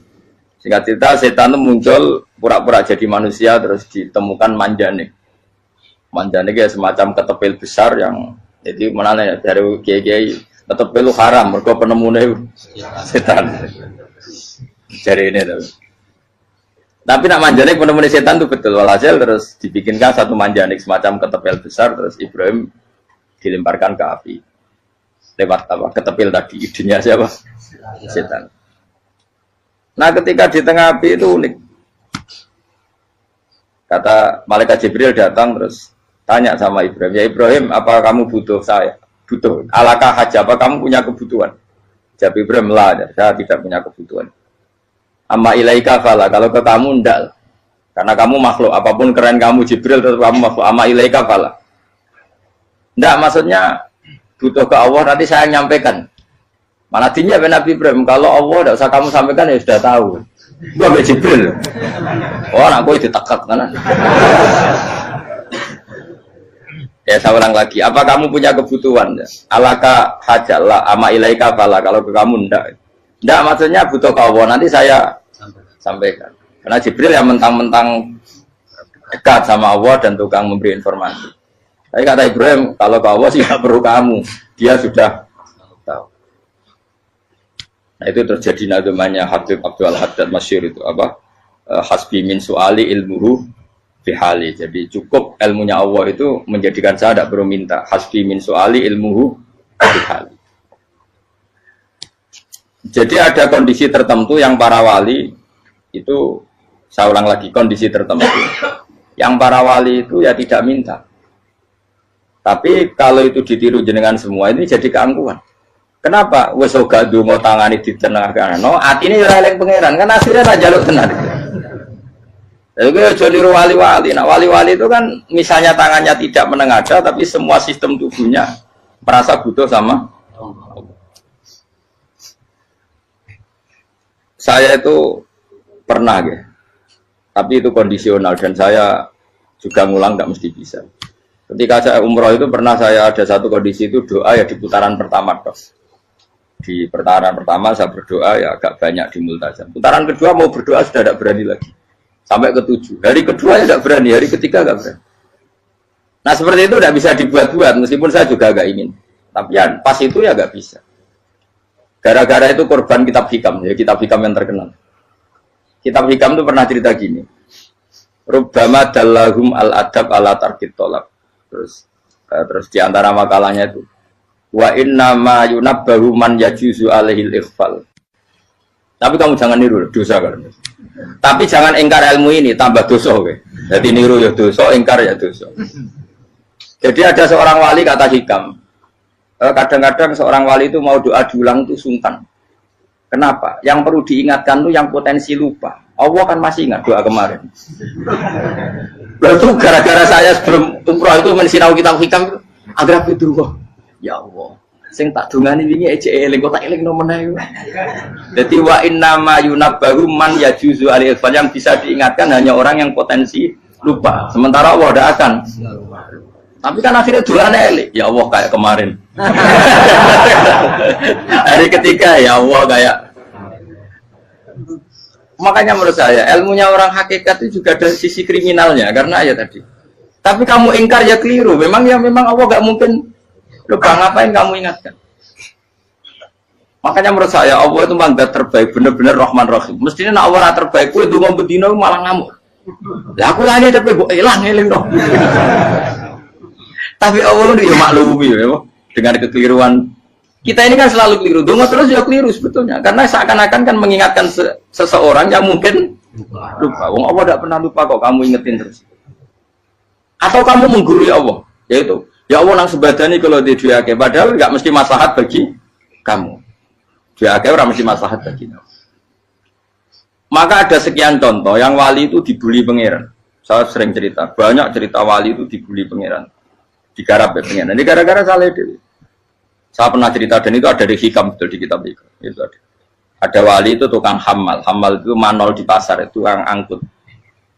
Speaker 2: Singkat cerita setan itu muncul pura-pura jadi manusia terus ditemukan manjane. Manjane kayak semacam ketepil besar yang jadi menane dari kiai-kiai ketepil itu haram mergo penemune setan. Jari ini tuh. Tapi nak manjanik penemune setan itu betul walhasil terus dibikinkan satu manjanik semacam ketepil besar terus Ibrahim dilemparkan ke api lewat apa ketepil tadi idenya siapa setan. Nah ketika di tengah api itu unik, kata malaikat Jibril datang terus tanya sama Ibrahim, ya Ibrahim apa kamu butuh saya? Butuh. Alakah haja apa kamu punya kebutuhan? Jawab Ibrahim lah, saya tidak punya kebutuhan. Amma ilaika fala, kalau ke kamu ndak, karena kamu makhluk apapun keren kamu Jibril tetap kamu makhluk. Amma ilaika fala. Ndak maksudnya butuh ke Allah nanti saya nyampaikan. Mana dinya Nabi Ibrahim kalau Allah tidak usah kamu sampaikan ya sudah tahu. Gua be Jibril. Oh, aku ditekak kan. Ya saya ulang lagi, apa kamu punya kebutuhan? Alaka hajalah ama ilaika fala, kalau ke kamu ndak. Ndak maksudnya butuh ke Allah nanti saya sampaikan. Karena Jibril yang mentang-mentang dekat sama Allah dan tukang memberi informasi. Tapi kata Ibrahim, kalau ke Allah sih tidak perlu kamu, dia sudah tahu. Nah itu terjadi namanya Habib Abdul Haddad masyhur itu apa? Hasbi min su'ali ilmuhu bihali. Jadi cukup ilmunya Allah itu menjadikan saya tidak perlu minta. Hasbi min su'ali ilmuhu bihali. Jadi ada kondisi tertentu yang para wali itu, saya ulang lagi, kondisi tertentu yang para wali itu ya tidak minta. Tapi kalau itu ditiru jenengan semua ini jadi keangkuhan. Kenapa? Wes ora ndonga tangane ditenengahkan. No, atine ora eling pangeran, kan akhirnya tak jaluk tenan. Jadi aja niru wali-wali. Nah, wali-wali itu kan misalnya tangannya tidak menengadah tapi semua sistem tubuhnya merasa butuh sama Allah. Saya itu pernah ya. Tapi itu kondisional dan saya juga ngulang tidak mesti bisa. Ketika saya umroh itu pernah saya ada satu kondisi itu doa ya di putaran pertama toh. Di putaran pertama saya berdoa ya agak banyak di multazam. Putaran kedua mau berdoa sudah tidak berani lagi. Sampai ke-7. Hari kedua ya tidak berani, hari ketiga tidak berani. Nah seperti itu tidak bisa dibuat-buat meskipun saya juga agak ingin. Tapi ya pas itu ya nggak bisa. Gara-gara itu korban kitab hikam, ya kitab hikam yang terkenal. Kitab hikam itu pernah cerita gini. Rubbama dallahum al-adab ala tarkit tolak. Terus di antara makalahnya itu wa inna ma yunabbahu man yajuzu alaihil ikhfal. Tapi kamu jangan niru dosa kan. Tapi jangan ingkar ilmu ini tambah dosa kowe. Jadi niru ya dosa, ingkar ya dosa. Jadi ada seorang wali kata hikam. Kadang-kadang seorang wali itu mau doa diulang itu sungkan. Kenapa? Yang perlu diingatkan tuh yang potensi lupa. Allah kan masih ingat doa kemarin. Lalu gara-gara saya sebelum umroh itu mensinau kitab hikam agar itu ya Allah. Sing tak dungani wingi ejek eling kok tak eling nomene. Dadi wa inna ma yunabbahu man yajuzu alil yang bisa diingatkan hanya orang yang potensi lupa. Sementara Allah tidak akan. Tapi kan akhirnya doanya eling. Ya Allah kayak kemarin. Hari ketiga ya Allah kayak. Makanya menurut saya ilmunya orang hakikat itu juga ada sisi kriminalnya karena ya tadi. Tapi kamu ingkar ya keliru. Memang Allah gak mungkin lupa, ngapain kamu ingatkan. Makanya menurut saya Allah itu mandat terbaik, benar-benar Rahman Rahim. Mestinya nak Allah terbaik, itu mau bedino malah ngamuk. Lah aku lali tapi kok hilang eling dong. Tapi Allah itu ya maklumi ya, dengan kekeliruan. Kita ini kan selalu keliru, donga terus ya keliru sebetulnya. Karena seakan-akan kan mengingatkan seseorang yang mungkin lupa. Wong Allah tidak pernah lupa kok, kamu ingetin terus. Atau kamu menggurui Allah, yaitu ya Allah nang sebadani kalau di duake, padahal nggak mesti maslahat bagi kamu. Duake orang mesti maslahat bagi kamu. Maka ada sekian contoh yang wali itu dibully pangeran. Saya sering cerita, banyak cerita wali itu dibully pangeran, digarap ya pangeran. Ini gara-gara salah dewi. Saya pernah cerita dan itu ada di hikam betul di kitab itu. Itu ada wali itu tukang hamal itu manol di pasar itu tukang angkut.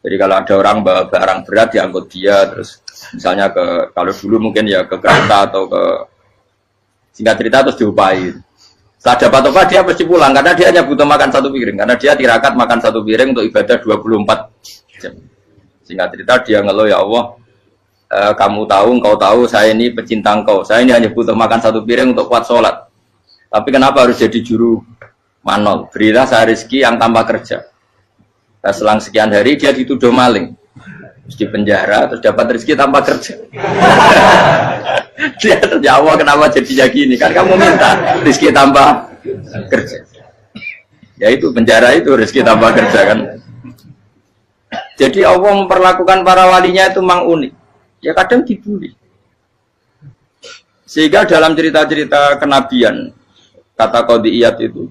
Speaker 2: Jadi kalau ada orang bawa barang berat diangkut dia, terus misalnya kalau dulu mungkin ya ke kereta atau ke singkat cerita terus diupain. Setelah dapat apa dia pasti pulang karena dia hanya butuh makan satu piring karena dia tirakat makan satu piring untuk ibadah 24 jam. Singkat cerita dia ngeluh ya Allah. Kamu tahu, engkau tahu, saya ini pecinta engkau. Saya ini hanya butuh makan satu piring untuk kuat sholat. Tapi kenapa harus jadi juru manol? Berilah saya rezeki yang tanpa kerja. Nah, selang sekian hari dia dituduh maling. Terus di penjara, terus dapat rezeki tanpa kerja. Dia terjawab kenapa jadinya gini? Kan kamu minta rezeki tanpa kerja. Ya itu penjara itu rezeki tanpa kerja kan. Jadi Allah memperlakukan para walinya itu memang unik. Ya kadang dibully. Sehingga dalam cerita-cerita kenabian, kata Qadiyat itu,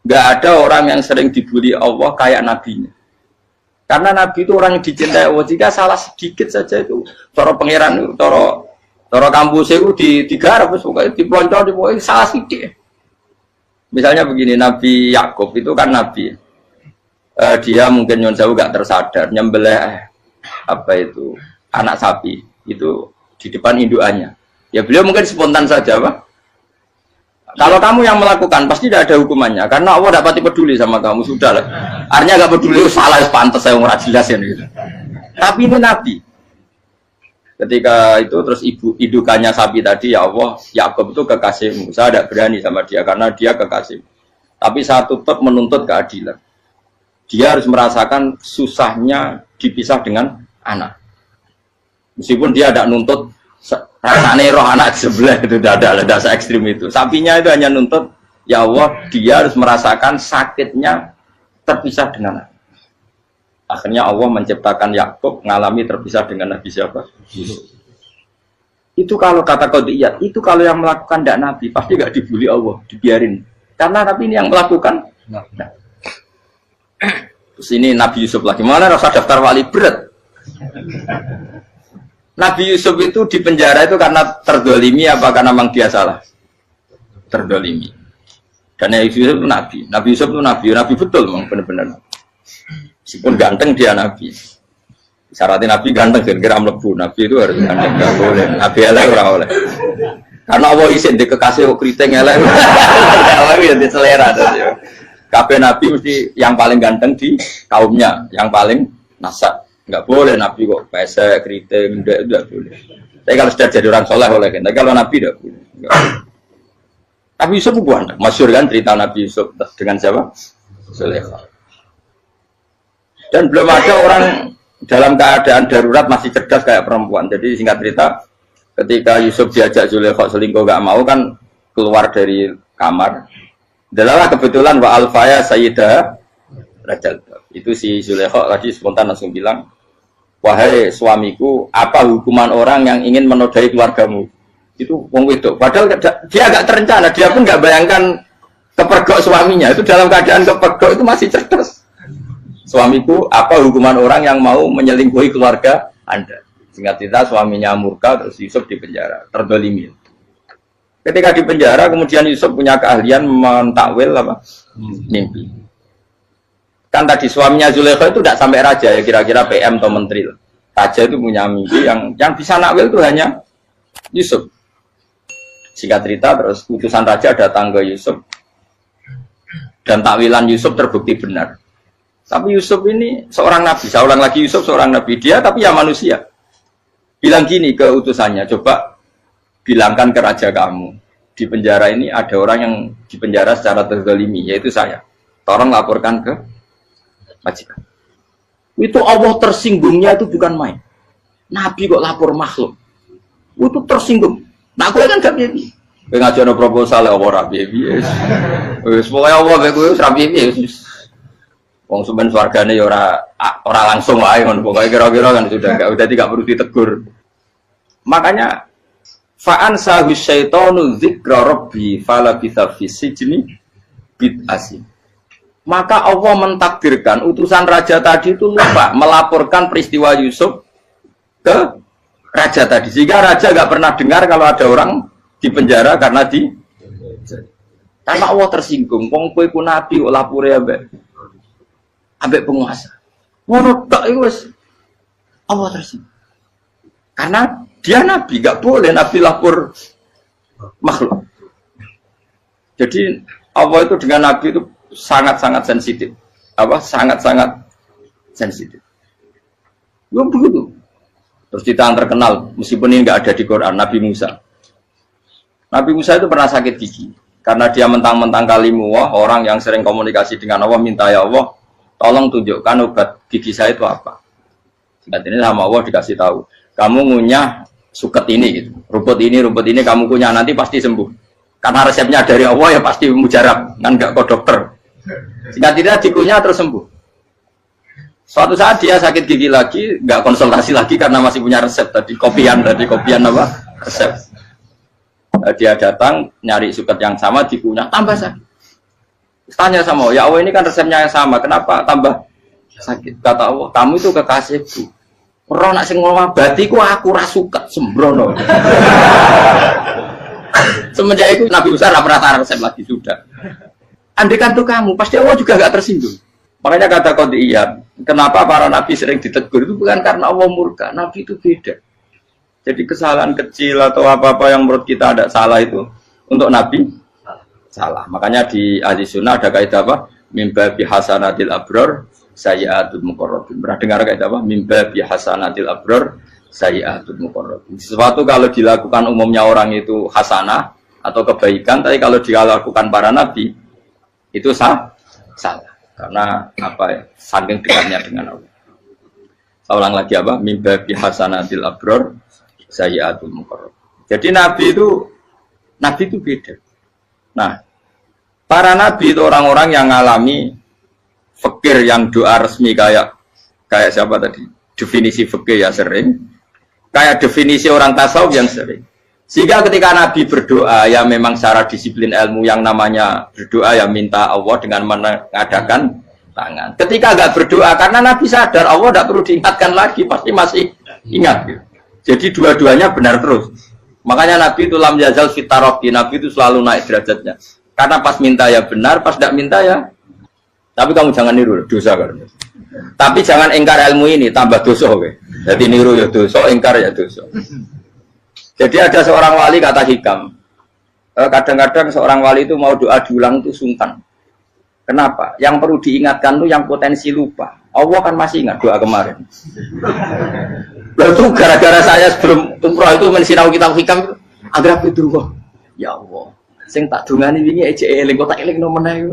Speaker 2: nggak ada orang yang sering dibully Allah kayak nabinya. Karena nabi itu orang yang dicintai Allah. Jika salah sedikit saja itu, cara pangeran itu, cara kampus itu digarap, pokoknya dipelonco, pokoknya salah sedikit. Misalnya begini, Nabi Yakub itu kan nabi. Dia mungkin nyon jauh nggak tersadar, nyembelih apa itu anak sapi itu di depan indukannya. Ya beliau mungkin spontan saja, Pak. Kalau kamu yang melakukan pasti tidak ada hukumannya karena Allah tidak pati peduli sama kamu sudah lah. Artinya nggak peduli salah pantas saya nggak jelas ya gitu. Tapi ini Nabi. Ketika itu terus indukannya sapi tadi ya Allah, Yakub itu kekasihmu. Saya tidak berani sama dia karena dia kekasihmu. Tapi saya tetap menuntut keadilan. Dia harus merasakan susahnya dipisah dengan anak. Meskipun dia tidak nuntut rasanya roh anak sebelah itu tidak ada se ekstrim itu. Sapinya itu hanya nuntut ya Allah dia harus merasakan sakitnya terpisah dengan anak. Akhirnya Allah menciptakan Yakub mengalami terpisah dengan Nabi siapa? Yusuf. Itu kalau kata Qadiyat, itu kalau yang melakukan tidak Nabi pasti nggak dibully Allah, dibiarin. Karena Nabi ini yang melakukan. Nah. Terus ini Nabi Yusuf lagi mana rasa daftar wali berat. Nabi Yusuf itu di penjara itu karena terdolimi apa karena memang dia salah? Terdolimi. Dan Nabi Yusuf itu Nabi. Nabi Yusuf itu Nabi betul memang benar-benar. Meskipun ganteng dia Nabi. Syaratnya Nabi ganteng kira-kira mlebu. Nabi itu harus ganteng, nggak boleh. Nabi elek ora oleh. Karena Allah isin di kekasih kok keriting elek. Allah ya di selera tuh. Kabeh Nabi mesti yang paling ganteng di kaumnya, yang paling nasab. Nggak boleh Nabi kok pesek, keriting, tidak boleh. Tapi kalau sudah jadi orang soleh boleh kan. Tapi kalau Nabi tidak boleh. Nabi Yusuf bukan. Masyhur kan cerita Nabi Yusuf dengan siapa? Zulaikha. Dan belum ada orang dalam keadaan darurat masih cerdas kayak perempuan. Jadi singkat cerita, ketika Yusuf diajak Zulaikha selingkuh nggak mau kan keluar dari kamar. Adalah kebetulan wa alfaya sayyidah rajal. Itu si Zulaikha tadi spontan langsung bilang, wahai suamiku, apa hukuman orang yang ingin menodai keluargamu? Itu wong wedok. Padahal dia agak terencana, dia pun nggak bayangkan kepergok suaminya. Itu dalam keadaan kepergok itu masih cerdas. Suamiku, apa hukuman orang yang mau menyelingkuhi keluarga Anda? Singkat cerita suaminya murka, terus Yusuf di penjara, terdolimi. Ketika di penjara, kemudian Yusuf punya keahlian mentakwil apa? Mimpi. Kan tadi suaminya Zulaikha itu tidak sampai raja ya kira-kira PM atau menteri. Raja itu punya mimpi yang bisa nakwil itu hanya Yusuf. Singkat cerita terus utusan raja datang ke Yusuf dan takwilan Yusuf terbukti benar. Tapi Yusuf ini seorang nabi, saya ulang lagi Yusuf seorang nabi dia tapi ya manusia. Bilang gini ke utusannya, coba bilangkan ke raja kamu di penjara ini ada orang yang di penjara secara terzalimi yaitu saya. Tolong laporkan ke majikan. Itu Allah tersinggungnya itu bukan main. Nabi kok lapor makhluk. Itu tersinggung. Nah, aku kan gak piye. Kowe ngajono proposal apa ora piye-piye. Wis pokoke Allah kowe wis ra piye-piye wis. Wong sampean swargane ya ora langsung wae ngono. Pokoke kira-kira kan sudah dadi gak perlu ditegur. Makanya fa'an sahu syaitanu dzikra rabbi fala bisa fi sijni bid'asi. Maka Allah mentakdirkan utusan raja tadi itu lupa melaporkan peristiwa Yusuf ke raja tadi. Sehingga raja gak pernah dengar kalau ada orang di penjara karena Allah tersinggung. Wong kowe ku nabi kok lapore ambek penguasa. Ngono tok iku wis Allah tersinggung. Karena dia nabi, gak boleh nabi lapor makhluk. Jadi Allah itu dengan nabi itu sangat-sangat sensitif. Sangat-sangat sensitif. Ya begitu. Terus kita yang terkenal, meskipun ini nggak ada di Quran, Nabi Musa. Nabi Musa itu pernah sakit gigi. Karena dia mentang-mentang kalimullah, orang yang sering komunikasi dengan Allah, minta ya Allah, tolong tunjukkan obat gigi saya itu apa. Singkat ini sama Allah dikasih tahu. Kamu ngunyah suket ini, gitu. rumput ini kamu kunyah, nanti pasti sembuh. Karena resepnya dari Allah ya pasti mujarab, kan nggak ke dokter. Singkat tidak dikunyah terus sembuh. Suatu saat dia sakit gigi lagi, nggak konsultasi lagi karena masih punya resep tadi kopian apa resep. Dia datang nyari suket yang sama dikunyah tambah sakit. Tanya sama Allah, ya Allah ini kan resepnya yang sama, kenapa tambah sakit? Kata Allah, kamu itu kekasihku. Roh nak sing ngobati ku aku ra suket sembrono. Semenjak itu Nabi Musa ora pernah resep lagi sudah. Andaikan tuh kamu, pasti Allah juga gak tersinggung. Makanya kata Qadiyat, kenapa para nabi sering ditegur itu bukan karena Allah murka, nabi itu beda. Jadi kesalahan kecil atau apa-apa yang menurut kita ada salah itu untuk nabi salah. Makanya di ahli sunnah ada kaidah apa? Mimba bihasanatil abror sayyi'atul muqarrabin. Pernah dengar kaidah apa? Mimba bihasanatil abror sayyi'atul muqarrabin. Sesuatu kalau dilakukan umumnya orang itu hasanah atau kebaikan, tapi kalau dilakukan para nabi itu salah. Karena apa ya? Saking dekatnya dengan Allah. Saya ulang lagi apa? Mimba bihasanatil abror sayyi'atul muqarrab. Jadi nabi itu beda. Nah, para nabi itu orang-orang yang ngalami fikir yang doa resmi kayak siapa tadi? Definisi fikir ya sering. Kayak definisi orang tasawuf yang sering. Sehingga ketika Nabi berdoa, ya memang secara disiplin ilmu yang namanya berdoa, ya minta Allah dengan mengadakan tangan. Ketika nggak berdoa, karena Nabi sadar Allah tidak perlu diingatkan lagi, pasti masih ingat. Gitu. Jadi dua-duanya benar terus. Makanya Nabi itu lam yazal fitaroki, Nabi itu selalu naik derajatnya. Karena pas minta ya benar, pas tidak minta ya. Tapi kamu jangan niru, dosa kan. Tapi jangan ingkar ilmu ini, tambah dosa. Okay? Jadi niru ya dosa, ingkar ya dosa. Jadi ada seorang wali kata hikam, kadang-kadang seorang wali itu mau doa diulang itu sungkan. Kenapa? Yang perlu diingatkan itu yang potensi lupa. Allah kan masih ingat doa kemarin. Lalu gara-gara saya sebelum umroh itu mensinau kitab hikam itu, agar itu ya Allah, sing tak dungani wingi ejek eling kok tak eling nomene.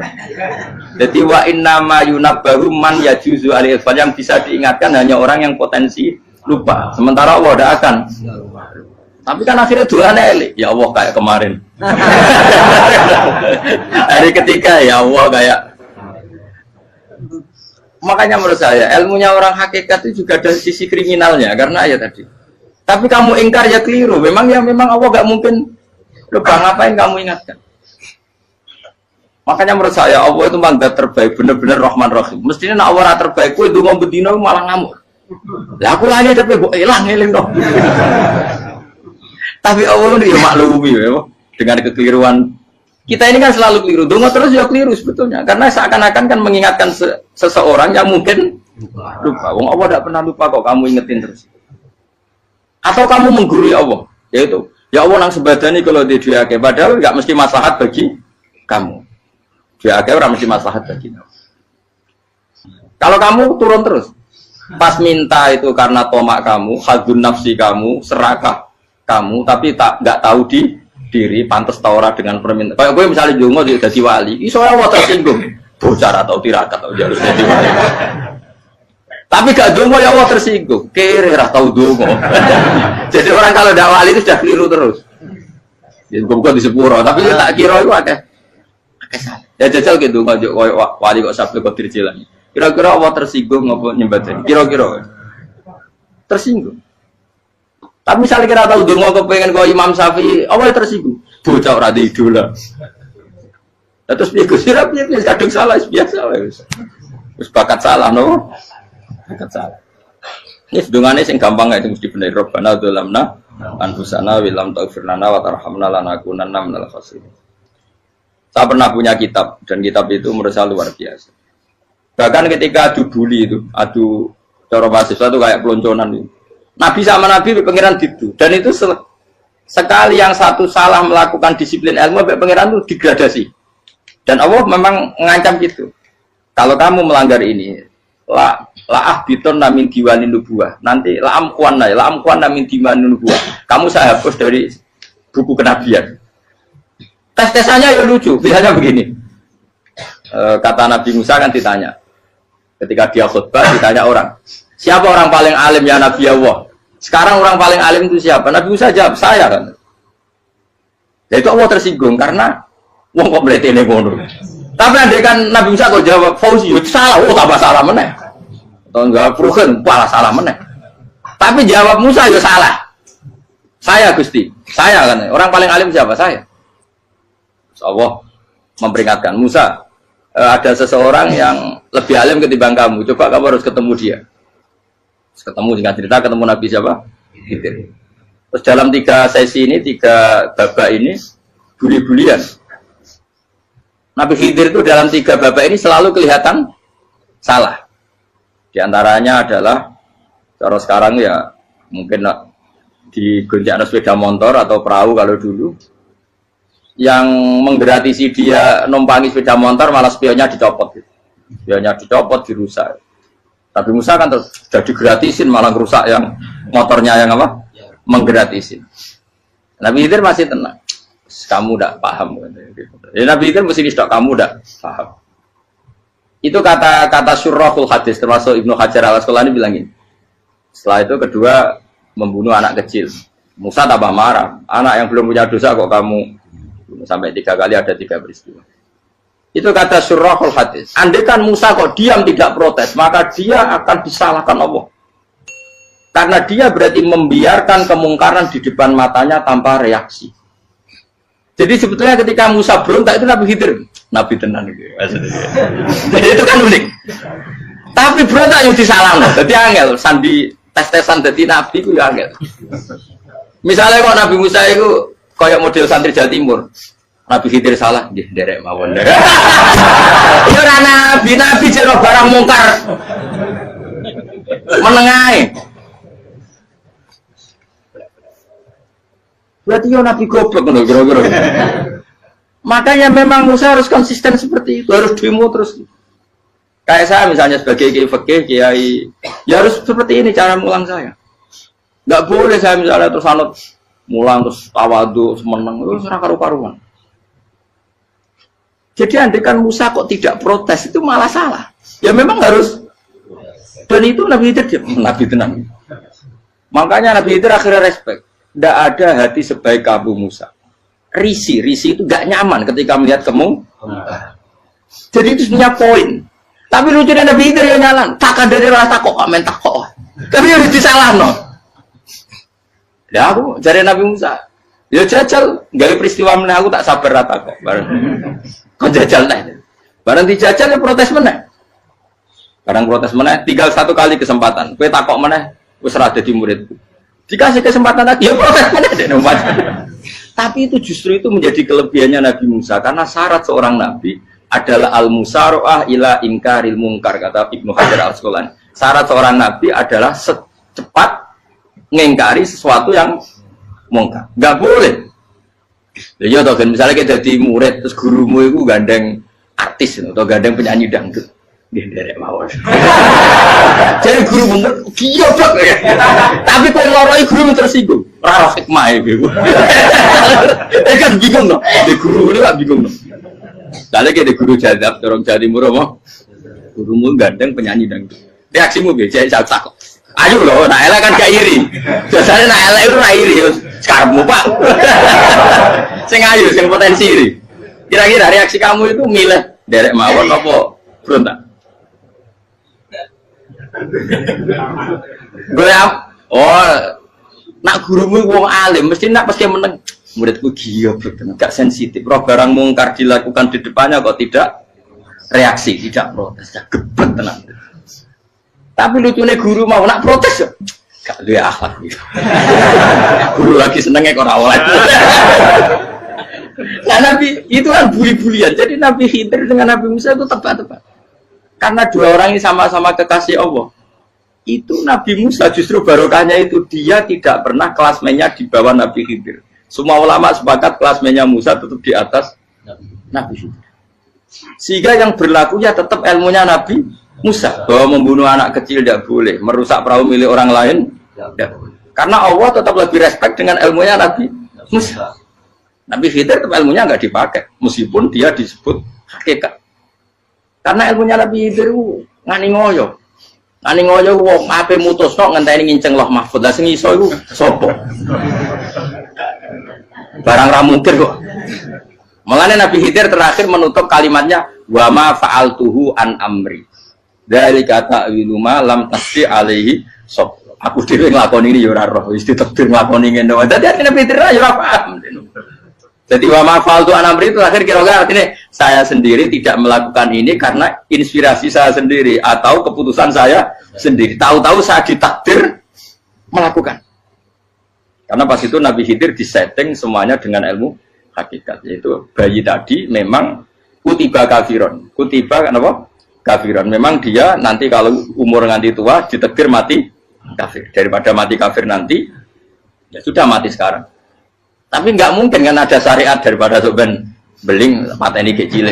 Speaker 2: Jadi wa innama yunabbahu man yajuzu alil yang bisa diingatkan hanya orang yang potensi lupa. Sementara Allah tidak akan. Tapi kan akhirnya doanya elik, ya Allah kayak kemarin. Hari ketiga ya Allah kayak. Makanya menurut saya ilmunya orang hakikat itu juga ada sisi kriminalnya karena ya tadi. Tapi kamu ingkar ya keliru. Memang Allah gak mungkin lupa, ngapain kamu ingatkan. Makanya menurut saya Allah itu mandat terbaik, benar-benar Rahman Rahim. Mestinya nak Allah terbaik, itu mau bedino malah ngamuk. Lah aku lagi tapi kok eling dong. Tapi Allah itu ya maklumi ya, dengan kekeliruan. Kita ini kan selalu keliru, dongo terus ya keliru sebetulnya. Karena seakan-akan kan mengingatkan seseorang yang mungkin lupa. Wong Allah tidak pernah lupa kok, kamu ingetin terus. Atau kamu menggurui Allah, yaitu ya Allah nang sebadani kalau di diake, padahal nggak mesti maslahat bagi kamu. Diake orang mesti maslahat bagi kamu. Kalau kamu turun terus, pas minta itu karena tomak kamu, hadun nafsi kamu, serakah kamu, tapi nggak tahu diri pantas taura dengan permintaan. Kayak gue misalnya jongo jadi wali, iso Allah tersinggung, bocah atau tirakat atau harus jadi wali. Tapi gak dongo ya Allah tersinggung. Kere ra tau dongo. Jadi orang kalau tidak wali itu sudah keliru terus. Ya bukan di sepuro, tapi tak kira itu akeh salah. Ya jajal gitu ngajak wali kok sabtu Qadir Jilani. Kira-kira Allah tersinggung ngapa nyembah? Kira-kira tersinggung. Tapi misalnya kira tahu dongo kepengen kau Imam Syafi'i, Allah tersinggung. Bocah ora di idola. Terus piye Gus Sirap piye kadung salah biasa wis. Wis bakat salah no. Bakat salah. Ini sedungane sing gampang itu mesti bener Rabbana dzalamna anfusana wa lam taghfir lana wa tarhamna lanakunanna minal khasirin. Saya pernah punya kitab dan kitab itu menurut saya luar biasa. Bahkan ketika adu bully itu, adu cara mahasiswa itu kayak pelonconan itu. Nabi sama Nabi pengiran gitu dan itu sekali yang satu salah melakukan disiplin ilmu pengiran itu degradasi. Dan Allah memang mengancam gitu. Kalau kamu melanggar ini, la biton namin diwanin nubuah. Nanti la amkuan namin diwanin nubuah. Kamu saya hapus dari buku kenabian. Tes-tesannya ya lucu. Biasanya begini. Kata Nabi Musa kan ditanya. Ketika dia khutbah ditanya orang. Siapa orang paling alim ya Nabi Allah? Sekarang orang paling alim itu siapa? Nabi Musa jawab, saya kan. Ya itu Allah tersinggung karena wong kok mletene ngono. Tapi andai kan Nabi Musa kok jawab Fauzi, itu salah, tambah salah meneh. Atau enggak Prugen, malah salah meneh. Tapi jawab Musa ya salah. Saya Gusti, saya kan. Orang paling alim siapa? Saya. Allah memperingatkan Musa, ada seseorang yang lebih alim ketimbang kamu. Coba kamu harus ketemu dia. Terus ketemu singkat cerita ketemu Nabi siapa? Khidir. Terus dalam 3 sesi ini, 3 babak ini buli-bulian. Nabi Khidir itu dalam 3 babak ini selalu kelihatan salah. Di antaranya adalah cara sekarang ya mungkin di gonjak sepeda motor atau perahu kalau dulu yang menggratisi dia numpangi sepeda motor malah spionnya dicopot. Spionnya dicopot, dirusak. Tapi Musa kan sudah digratisin malah merusak yang motornya yang apa? Menggratisin. Nabi Khidir masih tenang. Kamu tidak paham. Ya, Nabi Khidir mesti distok kamu tidak paham. Itu kata syurrahul hadis termasuk Ibnu Hajar al-Asqalani bilang ini. Setelah itu kedua membunuh anak kecil. Musa tambah marah. Anak yang belum punya dosa kok kamu bunuh. Sampai 3 kali ada 3 peristiwa. Itu kata syurrahul hadis. Andai kan Musa kok diam tidak protes, maka dia akan disalahkan Allah. Karena dia berarti membiarkan kemungkaran di depan matanya tanpa reaksi. Jadi sebetulnya ketika Musa berontak itu Nabi Khidir, Nabi tenan gitu. Jadi itu kan unik. Tapi berontak yang disalahkan. Jadi angel sandi tes-tesan jadi Nabi itu ya angel. Misalnya kok Nabi Musa itu kayak model santri Jawa Timur. Nabi Khidir salah, nggih nderek mawon. Yo ora nabi jero barang mungkar. Menengae. Berarti yo nabi goblok ngono kira-kira. Makanya memang Musa harus konsisten seperti itu, harus demo terus. Kayak saya misalnya sebagai kiai fikih, kiai ya harus seperti ini cara mulang saya. Enggak boleh saya misalnya terus anut mulang terus tawadu, semeneng terus ora karu-karuan. Jadi andai kan Musa kok tidak protes itu malah salah. Ya memang harus. Dan itu Nabi Khidir Nabi tenang. Makanya Nabi Khidir akhirnya respect. Tidak ada hati sebaik kamu Musa. Risi itu gak nyaman ketika melihat kamu. Jadi itu sebenarnya poin. Tapi lucunya Nabi Khidir yang nyalan. Tak ada rasa kok amen tak kok. Tapi harus disalah no. Ya aku cari Nabi Musa. Ya jajal, gak peristiwa meneh aku tak sabar rata kok. Kau jajal nih, barang dijajal ya protes meneh. Barang protes meneh, tinggal 1 kali kesempatan. Kue takok meneh, wis ora dadi muridku. Dikasih kesempatan lagi, ya protes meneh deh. Tapi itu justru itu menjadi kelebihannya Nabi Musa karena syarat seorang nabi adalah al-musara'ah ila inkaril munkar kata Ibnu Hajar al-Asqalani. Syarat seorang nabi adalah secepat mengingkari sesuatu yang mungkar. Enggak boleh. Ya toh kan misalnya kita jadi murid terus gurumu itu gandeng artis atau gandeng penyanyi dangdut. Nggih nderek mawon. Jadi guru bener goblok ya. Tapi kok loroi guru tersinggung. Ora hikmah iku. Kan bingung no. Di guru itu gak bingung no. Kali ke guru jadab dorong jadi muro mo. Gurumu gandeng penyanyi dangdut. Reaksimu biasa cak. Ayo loh, nak elek kan gak iri. Biasanya nak elek itu nak iri. Sekarangmu Pak. Sing ayu, sing potensi iri. Kira-kira reaksi kamu itu milih derek mawon apa berontak? Gue nak gurumu wong alim mesti nak pasti meneng. Muridku gila betul, gak sensitif. Roh barang mungkar dilakukan di depannya kok tidak reaksi, tidak protes, gak gebet tenang. Tapi lucunya guru mau nak protes ya, gak luwe akhlak gitu. Guru lagi senengnya kok rawat. Nah Nabi itu kan buli-bulian. Jadi Nabi Khidir dengan Nabi Musa itu tebak-tebak. Karena dua orang ini sama-sama kekasih Allah. Itu Nabi Musa justru barokahnya itu dia tidak pernah kelasmennya di bawah Nabi Khidir. Semua ulama sepakat kelasmennya Musa tetap di atas Nabi Khidir. Sehingga yang berlaku ya tetap ilmunya Nabi Musa bahwa membunuh anak kecil tidak boleh, merusak perahu milik orang lain tidak boleh. Karena Allah tetap lebih respect dengan ilmunya Nabi Musa. Nabi Khidir tetap ilmunya nggak dipakai, meskipun dia disebut hakikat. Karena ilmunya Nabi Khidir ngani ngoyo. Ngani ngoyo wong ape mutusno ngenteni nginceng Loh Mahfud. Lah sing iso iku sapa? Barang ra mungkin kok. Makanya Nabi Khidir terakhir menutup kalimatnya wa ma fa'altuhu an amri. Dari kata wiluma lam tasdi alaihi sob. Aku dhewe nglakoni ini ya ora roh, wis ditakdir nglakoni ngene wae. Dadi Nabi Khidir ya ora paham. Jadi wa ma fa'altu an amri itu akhir kira-kira artinya saya sendiri tidak melakukan ini karena inspirasi saya sendiri atau keputusan saya sendiri. Tahu-tahu saya ditakdir melakukan. Karena pas itu Nabi Khidir disetting semuanya dengan ilmu hakikat, yaitu bayi tadi memang kutiba kafiron. Kutiba kenapa? Kafiron. Memang dia nanti kalau umur nganti tua ditakdir mati kafir. Daripada mati kafir nanti, ya sudah mati sekarang. Tapi nggak mungkin kan ada syariat daripada soben beling pateni kecil.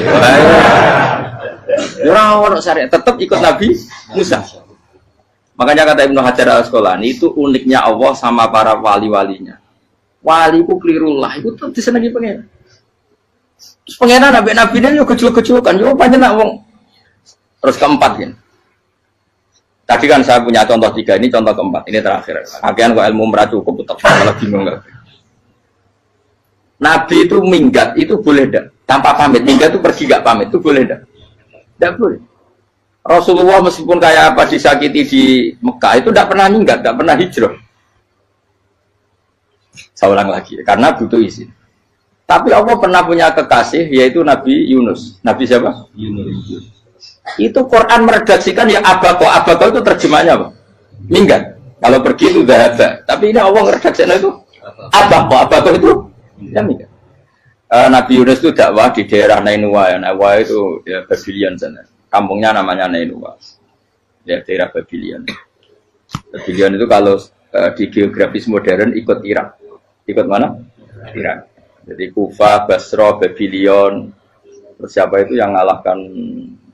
Speaker 2: Orang syariat tetap ikut Nabi Musa. Makanya kata Ibnu Hajar Al-Asqalani itu uniknya Allah sama para wali-walinya. Wali ku klirullah itu tetap disenangi pengen. Terus pengenan nabi-nabi ini yo kecil-kecilkan, yo panjenengan wong. Terus keempat ya. Tadi kan saya punya contoh 3, ini contoh keempat, ini terakhir. Akhirnya kok ilmu merah cukup tetap malah bingung enggak. Nabi itu minggat itu boleh enggak? Tanpa pamit, minggat itu pergi enggak pamit itu boleh enggak? Enggak boleh. Rasulullah meskipun kayak apa disakiti di Mekah itu tidak pernah minggat, tidak pernah hijrah. Saya ulang lagi, karena butuh izin. Tapi Allah pernah punya kekasih yaitu Nabi Yunus. Nabi siapa? Yunus. Itu Quran meredaksikan ya abako. Abako itu terjemahnya apa? Minggat. Kalau pergi itu dahaba. Tapi ini Allah meredaksikan itu abako. Abako itu ya minggat. Nabi Yunus itu dakwah di daerah Nainua. Ya. Nainua itu ya Babylon sana. Kampungnya namanya Nainua. Ya daerah Babylon. Babylon itu kalau di geografis modern ikut Irak. Ikut mana? Irak. Jadi Kufa, Basra, Babylon. Terus siapa itu yang ngalahkan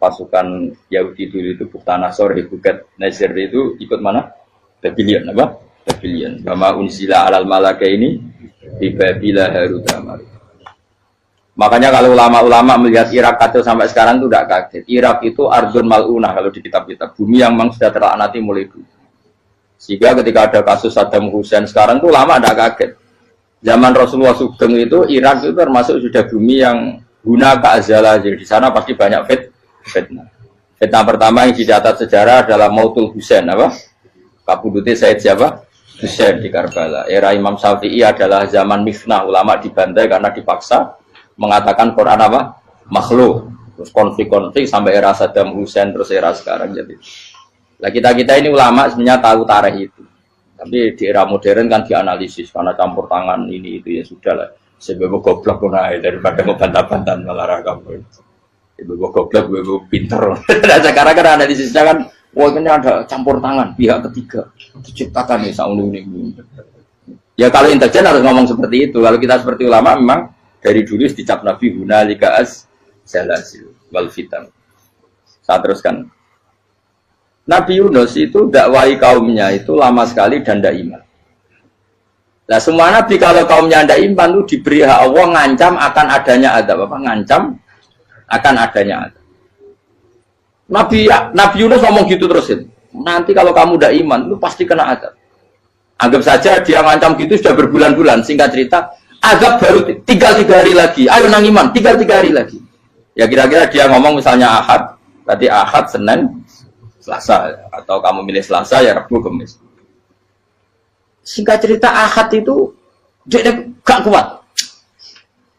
Speaker 2: pasukan Yahudi dulu itu Buktanasor, Hebuket, Nazir itu ikut mana? Babylon, apa? Babylon. Bama unsila alal malaka ini di Babila Harutama. Makanya kalau ulama-ulama melihat Irak kacau sampai sekarang itu tidak kaget. Irak itu ardun mal'unah kalau di kitab-kitab. Bumi yang memang sudah terlaknati mulai dulu. Sehingga ketika ada kasus Saddam Hussein sekarang itu ulama tidak kaget. Zaman Rasulullah Sugeng itu Irak itu termasuk sudah bumi yang guna keazalah. Jadi di sana pasti banyak fitnah. Fitnah pertama yang dicatat sejarah adalah Mautul Husain, apa? Kabudutnya Said siapa? Husain di Karbala. Era Imam Syafi'i adalah zaman mifnah, ulama dibantai karena dipaksa mengatakan Quran apa? Makhluk. Terus konflik-konflik sampai era Saddam Hussein terus era sekarang jadi. Lah kita ini ulama sebenarnya tahu tarikh itu. Tapi di era modern kan dianalisis karena campur tangan ini itu ya sudah lah. Sebab goblok pun daripada ngebantah-bantah malah rakam. Ibu goblok, ibu pinter. Nah, sekarang kan analisisnya kan, wah ini ada campur tangan pihak ketiga diciptakan nih saunu ini. Ya kalau intelijen harus ngomong seperti itu. Kalau kita seperti ulama memang dari dulu dicap Nabi hunalika as salasil wal fitan. Saya teruskan. Nabi Yunus itu dakwai kaumnya itu lama sekali dan tidak iman. Nah semua nabi kalau kaumnya tidak iman itu diberi hak Allah ngancam akan adanya adab apa? Ngancam akan adanya adab. Nabi Yunus ngomong gitu terus. Nanti kalau kamu udah iman, lu pasti kena azab. Anggap saja dia ngancam gitu sudah berbulan-bulan. Singkat cerita, azab baru tinggal 3 hari lagi. Ayo nang iman, tinggal 3 hari lagi. Ya kira-kira dia ngomong misalnya Ahad, tadi Ahad, Senin, Selasa, atau kamu milih Selasa ya Rabu, Kamis. Singkat cerita Ahad itu dia gak kuat.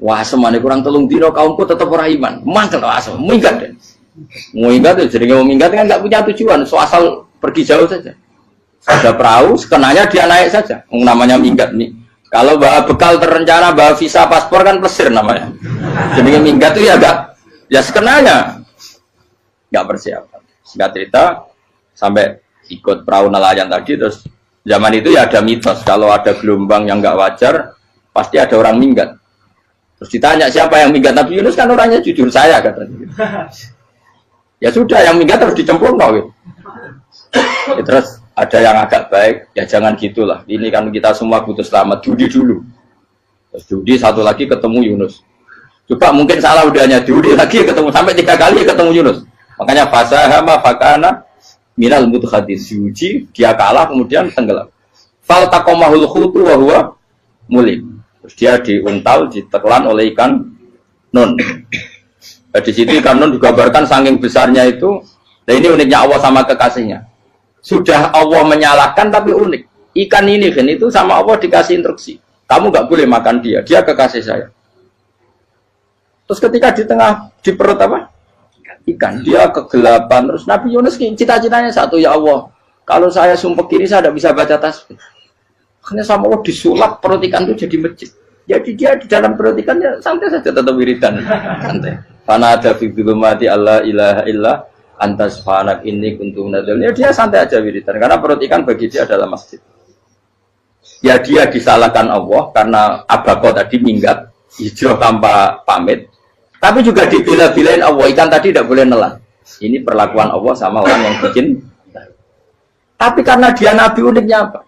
Speaker 2: Wah, semuanya kurang telung dino kaumku tetap orang iman. Mangkel asal, minggat deh. Minggat itu jadi mau minggat kan nggak punya tujuan, so asal pergi jauh saja. Ada perahu, sekenanya dia naik saja. Namanya minggat nih. Kalau bawa bekal terencana, bawa visa, paspor kan plesir namanya. Jadi minggat itu ya enggak, ya sekenanya nggak persiapan. Singkat cerita sampai ikut perahu nelayan tadi, terus zaman itu ya ada mitos kalau ada gelombang yang nggak wajar pasti ada orang minggat. Terus ditanya siapa yang minggat, Nabi Yunus kan orangnya jujur, saya katanya. Ya sudah, yang minggat harus dicemplung gitu. Ya, terus ada yang agak baik, ya jangan gitulah. Ini kan kita semua butuh selamat, judi dulu. Terus judi satu lagi ketemu Yunus. Coba mungkin salah udahnya, judi lagi ketemu sampai 3 kali ketemu Yunus. Makanya fasahama fakana minal mudhadis, uji dia kalah kemudian tenggelam. Fal taqamahul khutu wa huwa mulim. Terus dia diuntal, ditelan oleh ikan nun. Nah, di situ ikan nun digambarkan saking besarnya itu. Nah ini uniknya Allah sama kekasihnya. Sudah Allah menyalahkan tapi unik. Ikan ini kan itu sama Allah dikasih instruksi. Kamu nggak boleh makan dia, dia kekasih saya. Terus ketika di tengah di perut apa? Ikan, dia kegelapan. Terus Nabi Yunus cita-citanya satu, ya Allah, kalau saya sumpah kiri saya tidak bisa baca tasbih. Akhirnya sama Allah disulap perut ikan itu jadi masjid. Jadi dia di dalam perut ikannya santai saja tetap wiridan. Santai. Fana ada fi dzulumati alla ilaha illa anta subhanak inni kuntu minadz dzalimin. Ya dia santai aja wiridan karena perut ikan bagi dia adalah masjid. Ya dia disalahkan Allah karena abako tadi minggat hijrah tanpa pamit. Tapi juga dibela-belain Allah, ikan tadi tidak boleh nelan. Ini perlakuan Allah sama orang yang bikin. Tapi karena dia Nabi, uniknya apa?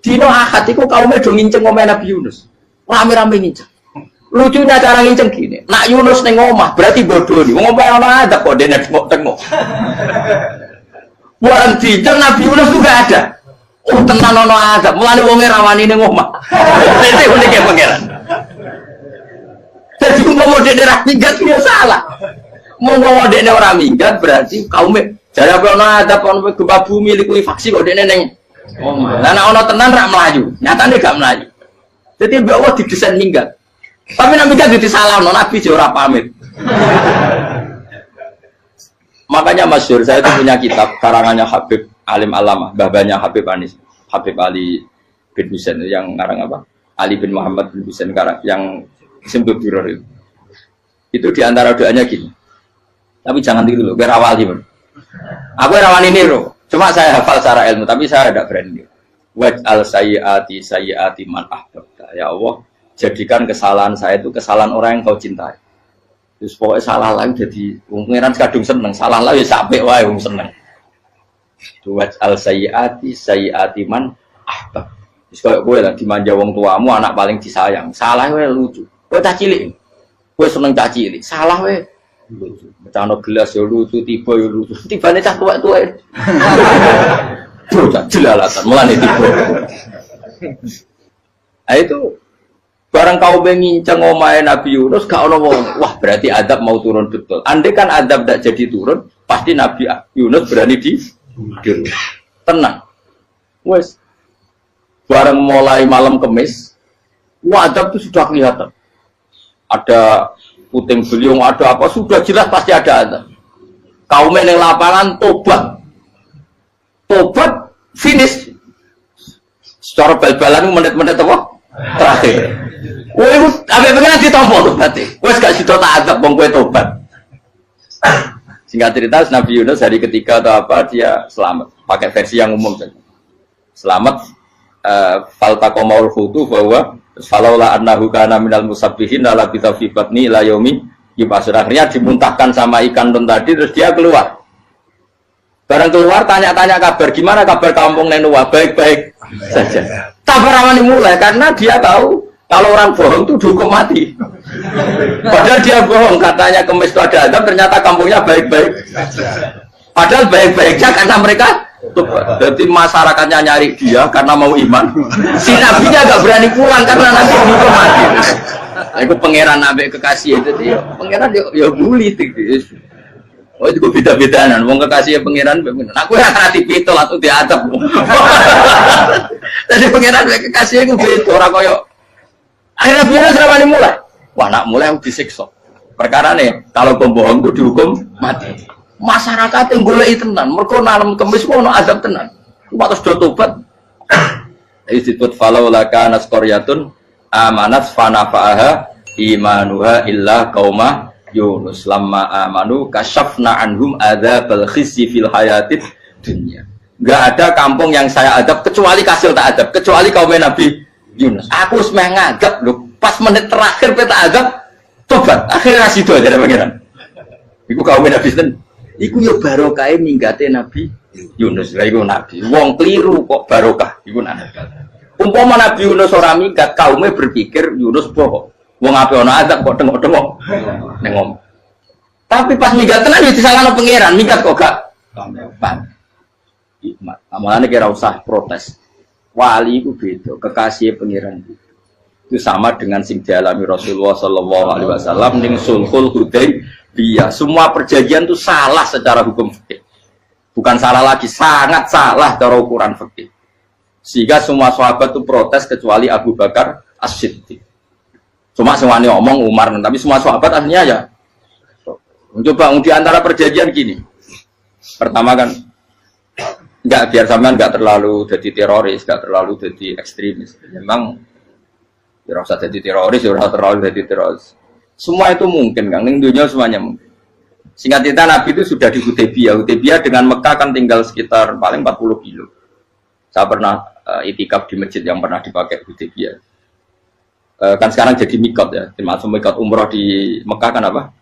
Speaker 2: Dino Ahad itu kaumnya do nginceng ngomel Nabi Yunus. Rame-rame nginceng. Lucunya cara nginceng gini. Nak Yunus neng omah berarti bodoh nih. Ngomel ana ada kok dene tengok. Bukan dinceng Nabi Yunus juga ada. Oh tenan ono ada. Mulane wong rawani ning omah. Itu uniknya pangeran. Jadi mau dene ra minggat dia salah. Mau dene ora minggat berarti kaumnya jare apa ono ada ono gempa bumi liku faksi kok dene neng omah. Lah nek ono tenan ra melayu. Nyatane gak melayu. Jadi Allah didesain minggat. Tapi nak minggat disalahno Nabi yo ora pamit. Makanya masyhur saya itu punya kitab karangannya Habib Alim Alamah, babanya Habib Anis, Habib Ali bin Husain yang ngarang apa? Ali bin Muhammad bin Husain karang yang Simtul Duror itu. Itu diantara doanya gini. Tapi jangan tiru loh, biar awal gimana. Aku rawan ini loh. Cuma saya hafal secara ilmu, tapi saya tidak berani. Waj'al sayyiati man ahbabta. Ya Allah, jadikan kesalahan saya itu kesalahan orang yang kau cintai. Terus pokoknya salah lagi jadi pengiran kadung seneng, salah lagi sampai wae wong seneng. Waj'al sayyiati man ahbab. Terus kayak gue lah dimanja wong tuamu, anak paling disayang. Salah wae lucu. Kowe cah cilik. Kowe seneng cah cilik. Salah wae lucu. Becano gelas yo lucu, tiba yo lucu. Tibane cah tuwek-tuwek. Bocah jelalatan, mulane tiba. Nah itu barang kau menginceng omahe Nabi Yunus gak ono wong. Wah, berarti adab mau turun betul. Andai kan adab tidak jadi turun, pasti Nabi Yunus berani di tenang. Wes. Barang mulai malam Kamis, adab itu sudah kelihatan. Ada puting beliung, ada apa, sudah jelas pasti ada adab. Kaum yang lapangan tobat finish. Secara bal-balan menit-menit apa? Terakhir. Wah, apa pengen ditompo berarti. Wes gak sida tak adab wong kowe tobat. Singkat cerita Nabi Yunus hari ketiga atau apa dia selamat. Pakai versi yang umum saja. Selamat faltaqamaul hutu bahwa falaula annahu kana minal musabbihin la bi tawfiqatni ila yaumi yub'ats. Akhirnya dimuntahkan sama ikan don tadi terus dia keluar. Barang keluar tanya-tanya kabar, gimana kabar kampung Nenua? Baik-baik saja. Kabar awalnya mulai karena dia tahu kalau orang bohong itu dihukum mati. Padahal dia bohong, katanya Kemis itu ada adab, ternyata kampungnya baik-baik. Padahal baik-baiknya karena mereka Jadi masyarakatnya nyari dia karena mau iman. Si nabinya agak berani pulang karena nanti dihukum mati. Aku pangeran nabi kekasih itu dia. Pangeran ya bully gitu. Oh itu beda-bedaan. Wong kekasih pangeran. Aku yang hati pitol atau diadab. Jadi pangeran kekasih itu beda. Orang koyo. Akhirnya dia serabani mulai. Wah nak mulai aku disiksa. Perkara nih kalau pembohong itu dihukum mati. Masyarakat yang boleh tenan, mereka nalam kemis mau azab tenan. Waktu sudah tobat, disebut falau laka naskoryatun amanat fanafaaha imanuha illa kauma Yunus lamma amanu kasyafna anhum adzabal khizyi fil hayatid dunya. Gak ada kampung yang saya adab kecuali kasil tak adab, kecuali kaum Nabi Yunus. Aku semeh ngadab loh, pas menit terakhir peta adab, tobat. Akhirnya situ aja ada pangeran. Iku kaum Nabi Yunus. Iku yo barokah minggate Nabi Yunus. Lah iku nabi. Wong keliru kok barokah iku nabi. Umpama Nabi Yunus ora minggat, kaume berpikir Yunus bohong. Wong ape ana azab kok tengok-tengok. Nengom. Tapi pas minggat tenan yo disalahno pangeran, minggat kok gak pan. Hikmat. Amalane kira usah protes. Wali iku beda, kekasih pangeran. Itu sama dengan sing dialami Rasulullah sallallahu alaihi wasallam ning Sulhul Hudaybiyah. Semua perjanjian itu salah secara hukum fikih. Bukan salah lagi, sangat salah cara ukuran fikih. Sehingga semua sahabat itu protes kecuali Abu Bakar As-Siddiq. Cuma semuanya omong Umar, tapi semua sahabat akhirnya ya. Coba di antara perjanjian gini. Pertama kan enggak biar sampean enggak terlalu jadi teroris, enggak terlalu jadi ekstremis. Memang ya usah jadi teroris, ya usah terlalu jadi teroris. Semua itu mungkin, Kang. Ning dunia semuanya mungkin. Singkat cerita Nabi itu sudah di Hudaybiyah. Hudaybiyah dengan Mekah kan tinggal sekitar paling 40 kilo. Saya pernah itikaf di masjid yang pernah dipakai Hudaybiyah. Kan sekarang jadi mikot ya. Termasuk mikot umroh di Mekah kan apa?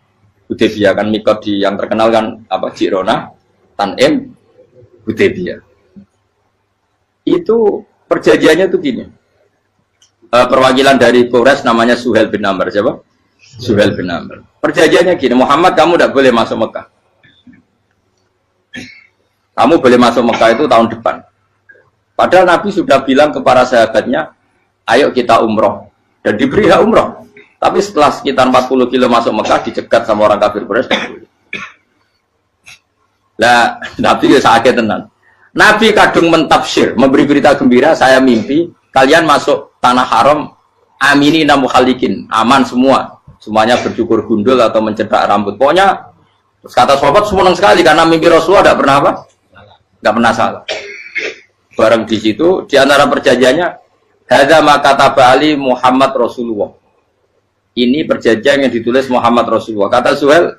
Speaker 2: Hudaybiyah kan mikot di yang terkenal kan apa? Jirona, Tanim, Hudaybiyah. Itu perjanjiannya tuh gini. Perwakilan dari Quraisy namanya Suhail bin Amr, siapa? Suhail bin Amr. Perjanjiannya gini, Muhammad kamu tidak boleh masuk Mekah. Kamu boleh masuk Mekah itu tahun depan. Padahal Nabi sudah bilang kepada sahabatnya, ayo kita umroh. Dan diberi hak umroh. Tapi setelah sekitar 40 kilo masuk Mekah, dicegat sama orang kafir Quraisy. Lah, Nabi ya sakit tenan. Nabi kadung mentafsir, memberi berita gembira, saya mimpi, kalian masuk tanah haram, amini namu khalikin, aman semua. Semuanya bercukur gundul atau mencetak rambut. Pokoknya, kata sahabat senang sekali karena mimpi Rasulullah tidak pernah apa? Tidak pernah salah. Bareng di situ, di antara perjanjiannya, hadza ma kataba ali Muhammad Rasulullah. Ini perjanjian yang ditulis Muhammad Rasulullah. Kata Suhail,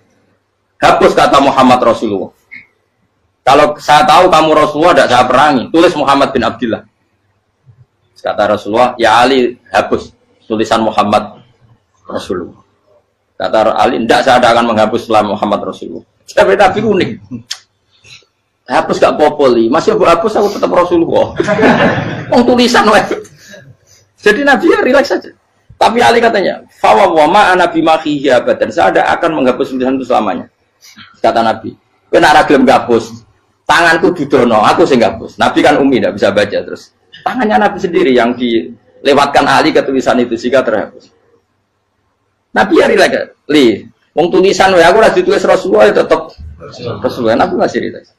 Speaker 2: hapus kata Muhammad Rasulullah. Kalau saya tahu kamu Rasulullah, tidak saya perangi. Tulis Muhammad bin Abdullah. Kata Rasulullah, ya Ali, hapus tulisan Muhammad Rasulullah. Kata Ali, tidak saya akan menghapus setelah Muhammad Rasulullah. Tapi unik. Hapus gak popoli, masih hapus aku tetap Rasulullah. Tulisan wajib. Jadi Nabi ya relax saja. Tapi Ali katanya, fawwama ana bimakhihi abadan. Saya tidak akan menghapus tulisan itu selamanya. Kata Nabi, kena ragilem gapus. Tanganku didono, aku sing gapus. Nabi kan umi tidak bisa baca terus. Tangannya Nabi sendiri yang dilewatkan Ali ke tulisan itu sehingga terhapus. Nabi ya relax. Wong tulisan wae aku ora ditulis Rasulullah ya tetap Rasulullah. Nabi masih relax.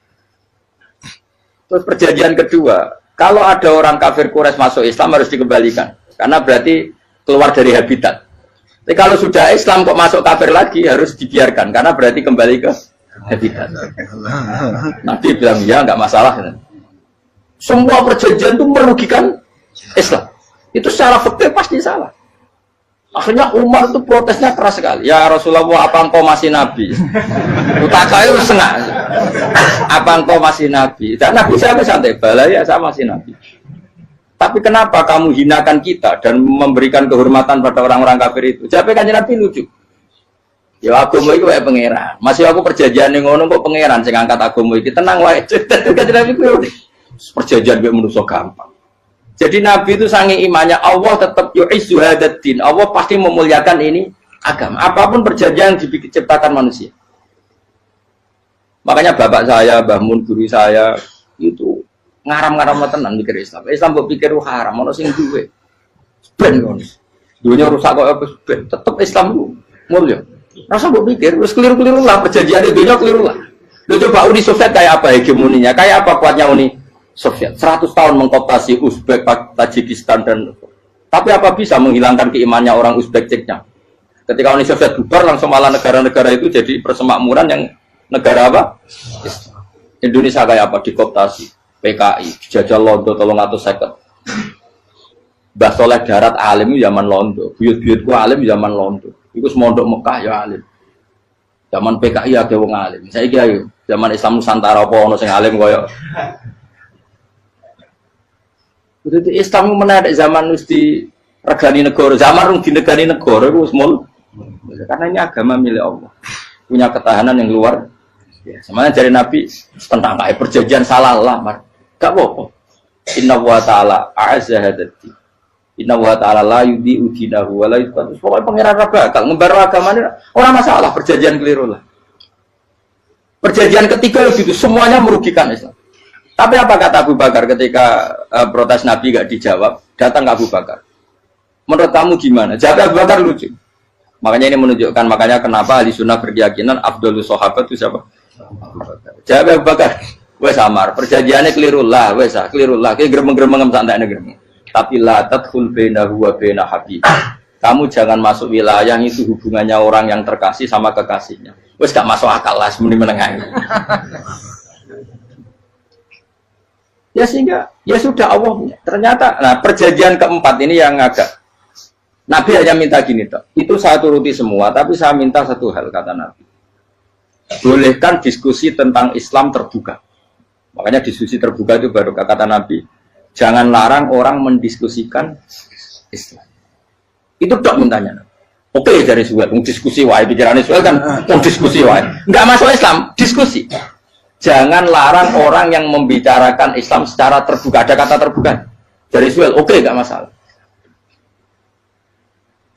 Speaker 2: Terus perjanjian kedua, kalau ada orang kafir Quraisy masuk Islam harus dikembalikan. Karena berarti keluar dari habitat. Tapi kalau sudah Islam kok masuk kafir lagi harus dibiarkan. Karena berarti kembali ke habitat. Nabi bilang ya nggak masalah. Semua perjanjian itu merugikan Islam. Itu secara fikih pasti salah. Akhirnya Umar itu protesnya keras sekali. Ya Rasulullah, apa engkau masih Nabi? Utakai itu sengak. Apa engkau masih Nabi? Dan Nabi saya santai, balaya saya masih Nabi. Tapi kenapa kamu hinakan kita dan memberikan kehormatan pada orang-orang kafir itu? Jadi kan Nabi lucu. Ya agama itu kayak pangeran. Masih aku perjanjian yang ngono kok pangeran sing angkat agama iki tenang wae. Kan Nabi itu perjanjian gue manusia gampang. Jadi Nabi itu sange imannya Allah tetap yu'izzu hadaddin. Allah pasti memuliakan ini agama. Apapun perjanjian yang diciptakan manusia. Makanya bapak saya, Mbah Mun, guru saya itu ngaram-ngaram tenan mikir Islam. Islam mbok pikir haram, ono sing duwe. Ben ngono. Dunia rusak kok apa ben, tetep Islam ku mulya. Rasa mbok pikir wis keliru-keliru lah perjanjian dunia keliru lah. Lo coba Uni Soviet kayak apa hegemoninya? Kayak apa kuatnya Uni Soviet? 100 tahun mengkooptasi Uzbek, Tajikistan dan tapi apa bisa menghilangkan keimannya orang Uzbek Ceknya? Ketika Uni Soviet bubar langsung malah negara-negara itu jadi persemakmuran yang negara apa? Indonesia kayak apa? Dikooptasi PKI, dijajah Londo 350. Mbah Soleh Darat alim zaman Londo, buyut-buyutku alim zaman Londo. Iku semondok Mekah ya alim. Zaman PKI ada wong alim. Saiki ayo, zaman Islam Nusantara apa ono sing alim koyo. Jadi Islam menarik zaman wis di regani negara, zaman rung dinegani negara iku wis mul. Karena ini agama milik Allah. Punya ketahanan yang luar biasa. Semuanya dari Nabi tentang kayak perjanjian salah lah, gak apa-apa. Inna wa ta'ala a'azza hadati. Inna wa ta'ala la yudhi'u dinahu wa la yudhi'u. Pokoknya pengiran bakal ngembar agama ini orang masalah perjanjian keliru lah. Perjanjian ketiga itu semuanya merugikan Islam. Tapi apa kata Abu Bakar ketika protes Nabi gak dijawab, datang ke Abu Bakar. Menurut kamu gimana? Jawab Abu Bakar lucu. Makanya ini menunjukkan makanya kenapa ahli sunnah berkeyakinan Abdul Sahabat itu siapa? Abu Bakar. Jawab Abu Bakar. Wes samar, perjanjiannya keliru lah, wes keliru lah. Kayak gremeng-gremeng santai gremeng. Tapi la tadkhul bainahu wa baina habib. Kamu jangan masuk wilayah itu hubungannya orang yang terkasih sama kekasihnya. Wes gak masuk akal lah semuanya menengah. Ya sehingga ya sudah Allah. Ternyata nah perjanjian keempat ini yang agak Nabi hanya minta gini toh. Itu saya turuti semua, tapi saya minta satu hal kata Nabi. Bolehkan diskusi tentang Islam terbuka. Makanya diskusi terbuka itu baru kata Nabi. Jangan larang orang mendiskusikan Islam. Itu dok mintanya. Oke dari Suwed, diskusi wae pikirannya Suwed kan, diskusi wae. Enggak masuk Islam, diskusi. Jangan larang orang yang membicarakan Islam secara terbuka. Ada kata terbuka. Dari Suwed, oke enggak masalah.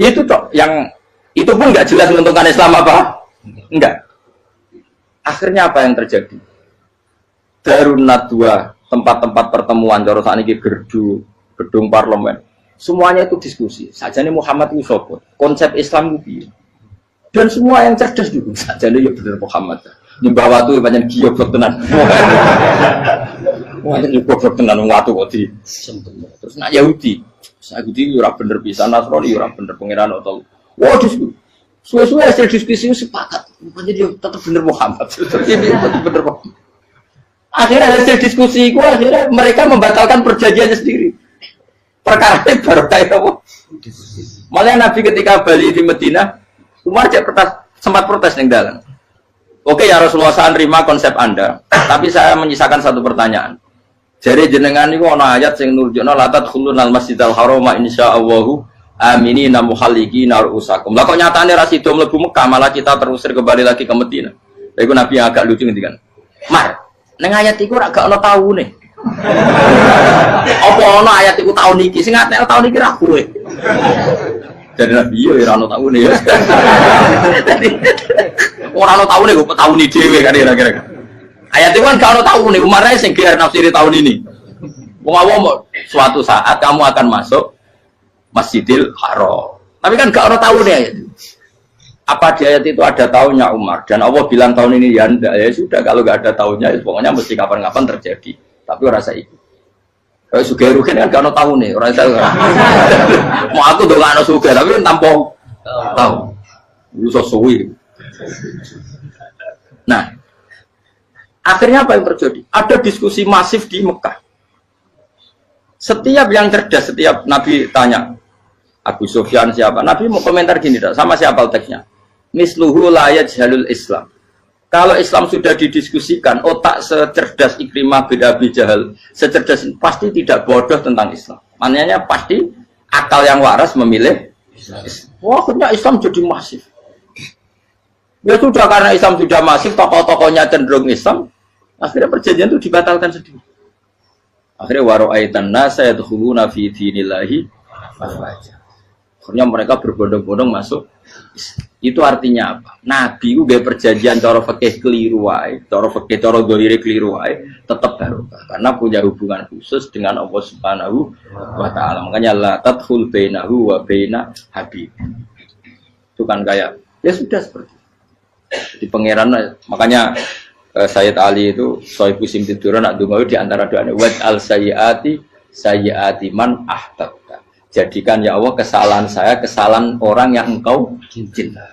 Speaker 2: Itu toh yang itu pun nggak jelas menentukan Islam apa enggak. Akhirnya apa yang terjadi? Darun Nadwa, tempat-tempat pertemuan cara sakniki gerdu, gedung parlemen, semuanya itu diskusi. Sajane Muhammad itu sapa? Konsep Islam itu. Dan semua yang cerdas juga sajane ya bener Muhammad. Nyembah watu pancen goblok tenan. Wah, itu goblok tenan watu kok di. Terus nak Yahudi Yahudi ora bener bisa, Nasrani ora bener pangeran atau. Wah, diskusi. Suwe-suwe hasil diskusi sepakat. Pancen dia tetap bener Muhammad. Tetap bener Muhammad. Akhirnya hasil diskusi itu akhirnya mereka membatalkan perjanjiannya sendiri. Perkara ini baru kayak apa? Malah Nabi ketika balik di Medina, Umar sempat protes yang dalam. Oke ya Rasulullah, saya terima konsep Anda, tapi saya menyisakan satu pertanyaan. Jadi jenengan itu ana ayat sing nurjuna la tadkhulunal masjidal harama insyaallahu aminina muhalliqina ru'usakum. Lah kok nyatane ra sida mlebu Mekah malah kita terusir kembali lagi ke Madinah. Lha iku Nabi yang agak lucu ngendikan. Mar, ning ayat iku ra gak ana taune. Apa ana ayat iku taun iki sing ngaten taun iki ra kowe. Jadi Nabi yo ora ana taune ya. Ora ana taune kok taun iki dhewe kan kira-kira. Ayat itu kan kalau tahu nih, Umar sing gear nafsiri tahun ini. Wong suatu saat kamu akan masuk Masjidil Haram. Tapi kan gak orang tahu nih ayat itu. Apa di ayat itu ada tahunnya Umar? Dan Allah bilang tahun ini ya enggak, ya sudah kalau gak ada tahunnya, ya pokoknya mesti kapan-kapan terjadi. Tapi orang saya ikut. Kalau suge rugen kan gak orang tahu nih, orang saya. Mau aku dong gak suge, tapi kan tampung tahu. Lu sesuai. Nah. Akhirnya apa yang terjadi? Ada diskusi masif di Mekah. Setiap yang cerdas, setiap Nabi tanya, Abu Sufyan siapa? Nabi mau komentar gini, sama siapa teksnya? Misluhu la yajhalul Islam. Kalau Islam sudah didiskusikan, otak secerdas Ikrimah bin Abi Jahal, secerdas pasti tidak bodoh tentang Islam. Maknanya pasti akal yang waras memilih Islam. Wah, akhirnya Islam jadi masif. Ya sudah karena Islam sudah masif, tokoh-tokohnya cenderung Islam, akhirnya perjanjian itu dibatalkan sendiri. Akhirnya waro'aitan nasa yadkhuluna fi dinillahi afwaja. Akhirnya mereka berbondong-bondong masuk. Itu artinya apa? Nabi itu gak perjanjian cara fikih keliru wae, cara fikih cara dzahire keliru wae, tetap barokah karena punya hubungan khusus dengan Allah Subhanahu wa taala. Makanya la tadkhul bainahu wa baina habib. Itu kan kayak ya sudah seperti itu. Di pangeran makanya Sayyid Ali itu Sohibu Simtiduran nak dungo di antara doanya wad al sayyati man ahtabta. Jadikan ya Allah kesalahan saya kesalahan orang yang engkau cinta.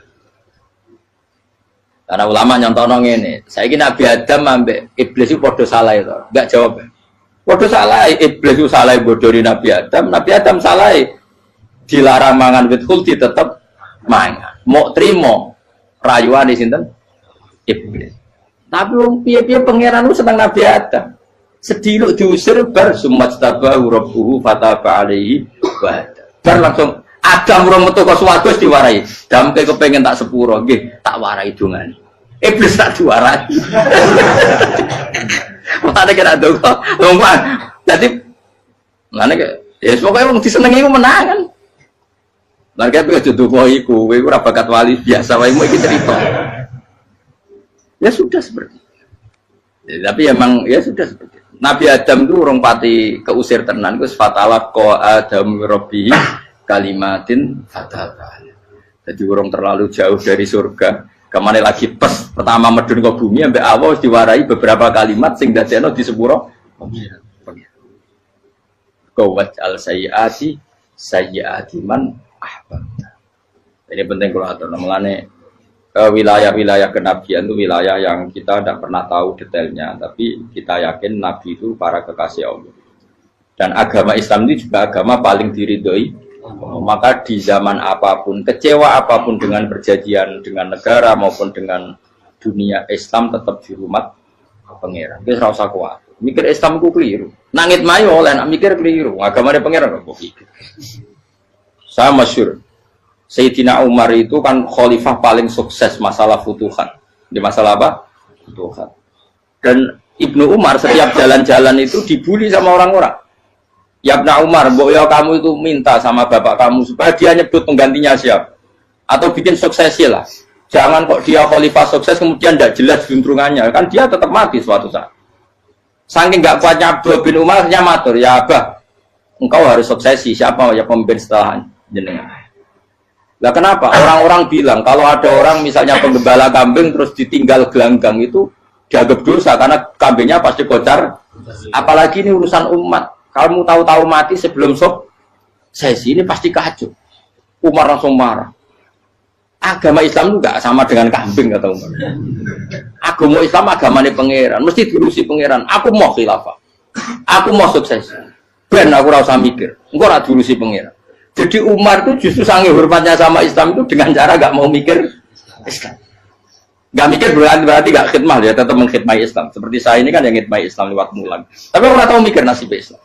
Speaker 2: Karena ulama nyontono ngene, saiki Nabi Adam ambek iblis itu padha salah itu. Enggak jawab. Padha salah, iblis itu salah bodori Nabi Adam salah. Dilarang mangan wit khuldi tetep mangan. Mau trimo rayuane sinten? Iblis. Tapi wong piye-piye pangeran lu seneng Nabi Adam. Sediluk diusir bar sumastabahu rabbuhu fataba alaihi bar langsung Adam urung metu ka swarga wis diwarai. Damke kepengin tak sepuro nggih tak warai dongane. Iblis tak diwarai. Mate kena donga. Wong dadi ngene ya pokoke wong disenengi ku menangan. Lan kaya aja donga iku kowe ora bakat wali biasa wae mau iki cerita. Ya sudah seperti itu. Ya, tapi emang ya sudah seperti itu. Nabi Adam itu orang pati keusir tenan, itu fatala ko Adam Robbi kalimatin fatala. Jadi orang terlalu jauh dari surga. Kemana lagi pas pertama medun ke bumi, sampai awal diwarai beberapa kalimat sing dadekno di sepuro. Kawat al sayyati man ahbabta. Ini penting kalau atur namanya. Wilayah-wilayah kenabian itu wilayah yang kita tidak pernah tahu detailnya, tapi kita yakin Nabi itu para kekasih Allah. Dan agama Islam itu juga agama paling diridhoi. Maka di zaman apapun, kecewa apapun dengan perjanjian dengan negara maupun dengan dunia, Islam tetap dihormat pangeran. Kita rasa kuat. Mikir Islam itu keliru. Nangit mayo oleh nak mikir keliru. Agamanya pangeran kok pikir. Saya masyhur. Sayyidina Umar itu kan khalifah paling sukses masalah futuhat. Di masalah apa? Futuhat. Dan Ibnu Umar setiap jalan-jalan itu dibully sama orang-orang. Ya Ibnu Umar, mbok ya kamu itu minta sama bapak kamu supaya dia nyebut penggantinya siapa. Atau bikin suksesi lah. Jangan kok dia khalifah sukses kemudian tidak jelas juntrungannya. Kan dia tetap mati suatu saat. Saking gak kuatnya Abdul bin Umar, matur, ya Abah, engkau harus suksesi. Siapa ya pemimpin setelah jenengan? Lah kenapa? Orang-orang bilang kalau ada orang misalnya penggembala kambing terus ditinggal gelanggang itu dianggap dosa karena kambingnya pasti kocar. Apalagi ini urusan umat. Kamu tahu-tahu mati sebelum sesi ini pasti kacau. Umar langsung marah. Agama Islam itu enggak sama dengan kambing kata Umar. Agama Islam agamanya pangeran, mesti diurusi pangeran. Aku mau khilafah. Aku mau sukses. Ben aku ora usah mikir. Engko ora diurusi pangeran. Jadi Umar itu justru sangat hormatnya sama Islam itu dengan cara gak mau mikir Islam. Gak mikir berarti gak khidmah ya, tetap mengkhidmati Islam. Seperti saya ini kan yang khidmati Islam lewat mulan. Tapi orang tahu mikir nasib Islam.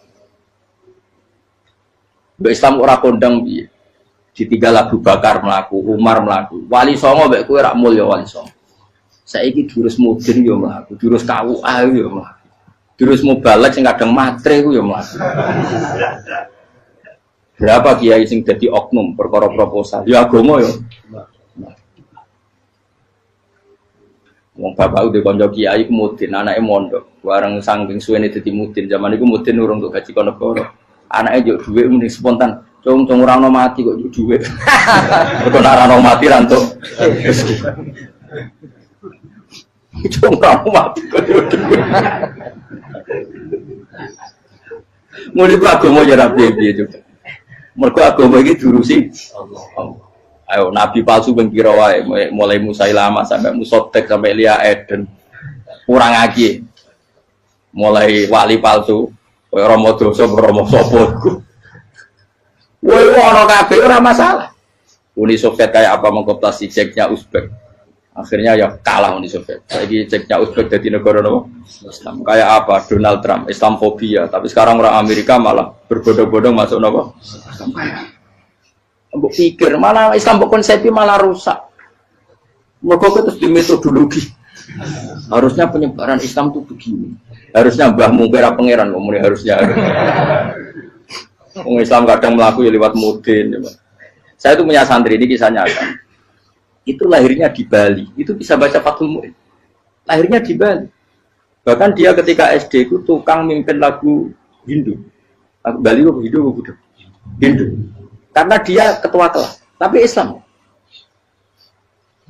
Speaker 2: Islam orang kondang biye. Ditinggal Abu Bakar melaku, Umar melaku. Wali Songo mbek kowe rak mulya Wali Songo. Saiki durus mudin yo mlaku, durus KUA yo mlaku. Durus mubalek sing kadang matre ku yo mlaku. Berapa kiai sing dadi oknum perkara proposal? Ya agama ya. Wong bapak udah konco kiai mudin, anake mondok. Bareng saking suwene dadi mudin, zaman iku mudin urung untuk gaji kono negara. Anake njuk dhuwit muni spontan. Cung ora ono mati kok njuk dhuwit. Kok ora ono mati ra entuk rezeki. Cung ora ono mati kok njuk dhuwit. Mulai agama ya ra piye juga. Mergo agama iki diurusi Allah. Ayo nabi palsu ben kira wae mulai Musailama sampai Musotek sampai Lia Eden. Kurang lagi. Mulai wali palsu koyo Romo Doso Romo sapa iku. Woi ono kabeh ora masalah. Uni Soviet kayak apa mengkooptasi Ceknya Uzbek. Akhirnya ya kalah Uni Soviet. Saiki Ceknya Uzbek jadi negara apa? Islam. Kayak apa? Donald Trump, Islamofobia. Tapi sekarang orang Amerika malah berbodong-bodong masuk apa? Mbok pikir malah Islam konsepnya malah rusak. Mergo terus di metodologi. Harusnya penyebaran Islam itu begini. Harusnya Mbah Mungkira pangeran ngomongnya harusnya. Wong Islam kadang mlaku ya lewat mudin ya. Saya itu punya santri, ini kisah nyata. Itu lahirnya di Bali, itu bisa baca Fathul Mu'in. Lahirnya di Bali. Bahkan dia ketika SD itu tukang mimpin lagu Hindu. Lagu Bali itu Hindu. Hindu. Karena dia ketua kelas, tapi Islam.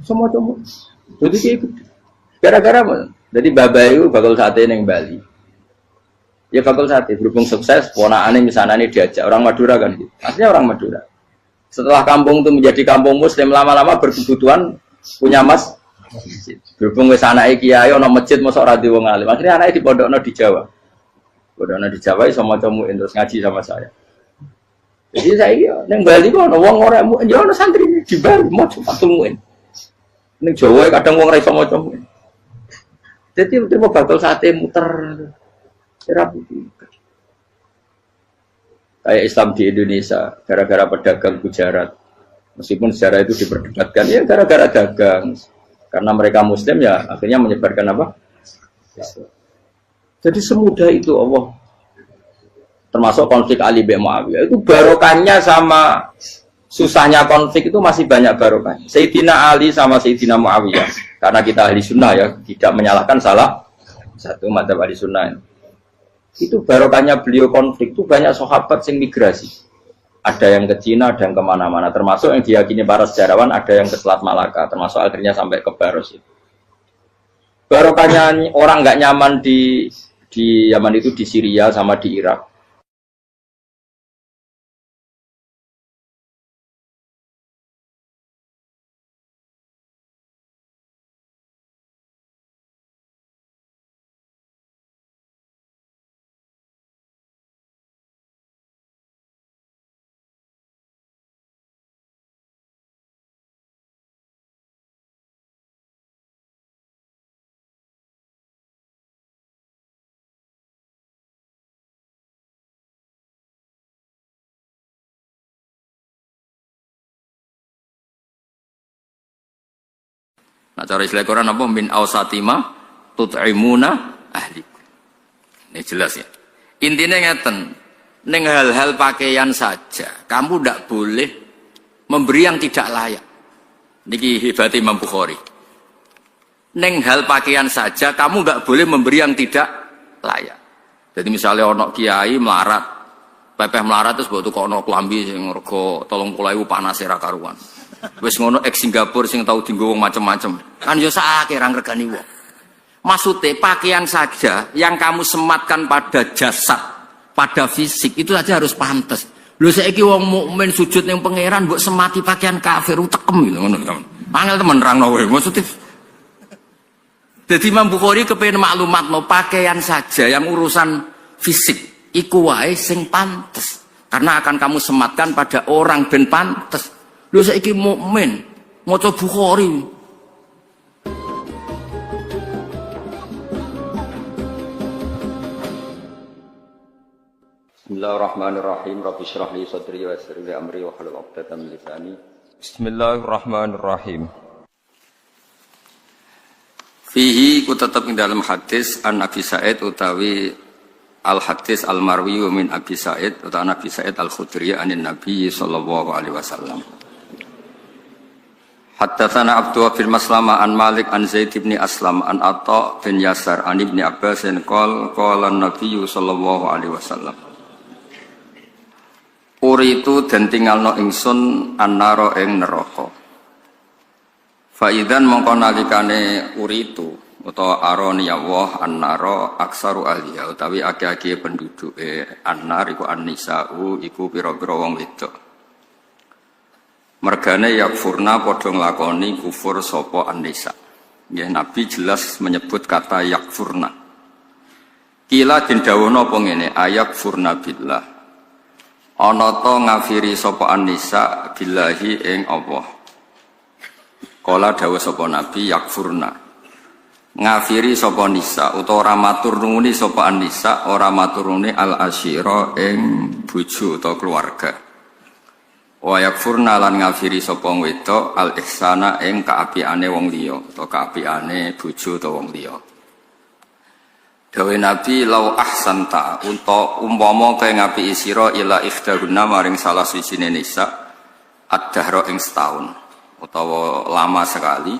Speaker 2: Semua cuma. Jadi dia ikut. Gara-gara apa? Jadi Bapak itu bakal sate yang Bali. Ya bakal sate, berhubung sukses, ponakannya misalnya ini diajak. Orang Madura kan gitu. Aslinya orang Madura. Setelah kampung itu menjadi kampung muslim, lama-lama berkebutuhan punya masjid. Berhubung wis anake kiai ana masjid mosok ora diwong alim. Akhirnya anake dipondokno di Jawa. Pondokno di Jawa iso maca muin terus ngaji sama saya. Jadi saya ning Bali kok ana wong ora muin, ya ana santri di Bali maca Fathul Muin. Ning Jawa kadang wong ora iso maca muin. Jadi terima bakal sate muter. Terapi. Kayak Islam di Indonesia, gara-gara pedagang Gujarat. Meskipun sejarah itu diperdebatkan, ya gara-gara dagang. Karena mereka Muslim ya, akhirnya menyebarkan apa? Jadi semudah itu Allah. Termasuk konflik Ali bin Muawiyah. Itu barokahnya sama susahnya konflik itu masih banyak barokahnya. Sayyidina Ali sama Sayyidina Muawiyah. Karena kita ahli sunnah ya, tidak menyalahkan salah satu madzhab ahli sunnah. Itu barokahnya beliau konflik itu banyak sahabat yang migrasi. Ada yang ke Cina, ada yang kemana-mana. Termasuk yang diyakini para sejarawan, ada yang ke Selat Malaka. Termasuk akhirnya sampai ke Baros itu. Barokahnya orang nggak nyaman di Yaman itu di Syria sama di Irak. Nah, cara istilah Quran apa? Min awsatima tut'imuna ahli. Ini jelas ya. Intinya ngeten, neng hal-hal pakaian saja, kamu tidak boleh memberi yang tidak layak. Niki hebat Imam Bukhari. Neng hal pakaian saja, kamu nggak boleh memberi yang tidak layak. Jadi misalnya ono kiai melarat, pepeh melarat terus buat tukang ono kelambi sing rego 30.000 panas era karuan. Wis ngono ex Singapura sing tau dienggo wong macem-macem. Kan yo sakake ra ngregani wong. Maksudnya pakaian saja yang kamu sematkan pada jasad, pada fisik itu saja harus pantas. Lho saiki wong mukmin sujud ning pangeran mbok semati pakaian kafir utekem gitu ngono. Angel temen nerangno kowe. Maksudnya jadi Imam Bukhari kepengin maklumatno pakaian saja yang urusan fisik iku wae sing pantes. Karena akan kamu sematkan pada orang ben pantes. Lho saiki mukmin maca Bukhari. Bismillahirrahmanirrahim. Rabbi shrah li sadri wa yassir li amri wa hlul 'uqdatam min lisani.
Speaker 3: Bismillahirrahmanirrahim.
Speaker 2: Fihi ku tetap ing dalam hadis an Abi Sa'id utawi al hadis al marwi min Abi Sa'id utawi Nabi Sa'id al Khudri anin Nabi sallallahu alaihi wasallam. Haddatsana Abdullah bin Maslama an Malik an Zaid bin Aslam an Atha bin Yasar an Ibnu Abbas qala Nabi sallallahu alaihi wasallam. Uritu den tinggalno ingsun annara ing neraka. Faidan mongko nalikane uritu utawa aroni Allah annara aksaru ahliya utawi akeh-akeh penduduke annar iku annisa'u iku pira-pira wong wedok. Mergane yakfurna padha nglakoni kufur sapa annisa. Nggih Nabi jelas menyebut kata yakfurna. Kila den dawuhna apa ngene ayakfurna billah. Ana ta ngafiri sapa annisa billahi ing Allah. Kala dawuh sapa Nabi yakfurna. Ngafiri sapa nisa utawa ora matur nuwuni sapa annisa ora matur nuwuni al asyira ing bojo utawa keluarga. Wa yakfurna lan ngafiri sapa wedok al ihsana ing kaapiane wong liya utawa kaapiane bojo utawa wong liya. Dawe Nabi lau ahsanta umpama kaya ngapiki sira ila ikhdahunna maring salah sijine nisa ad-dahra ing setahun utawa lama sekali.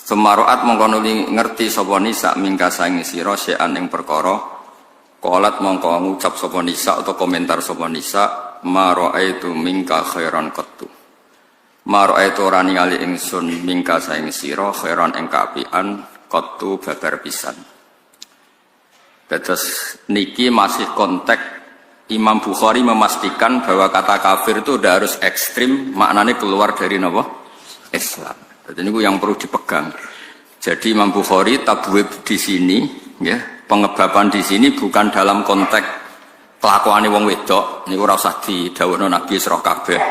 Speaker 2: Semaroat mongko nuli ngerti sapa nisa mingka saing sira sean ing perkara qalat mongko ngucap sapa nisa atau komentar sapa nisa ma raaitu mingka khairan qattu ma raaitu ora ningali ingsun mingka saing sira khairan ing kaapian qattu babar pisan. Terus niki masih konteks Imam Bukhari memastikan bahwa kata kafir itu udah harus ekstrim, maknanya keluar dari napa? Islam. Jadi ini yang perlu dipegang. Jadi Imam Bukhari tabwib di sini, ya, pengebaban di sini bukan dalam konteks kelakuane wong wedok. Niku ora usah didhawuhno Nabi sira kabeh.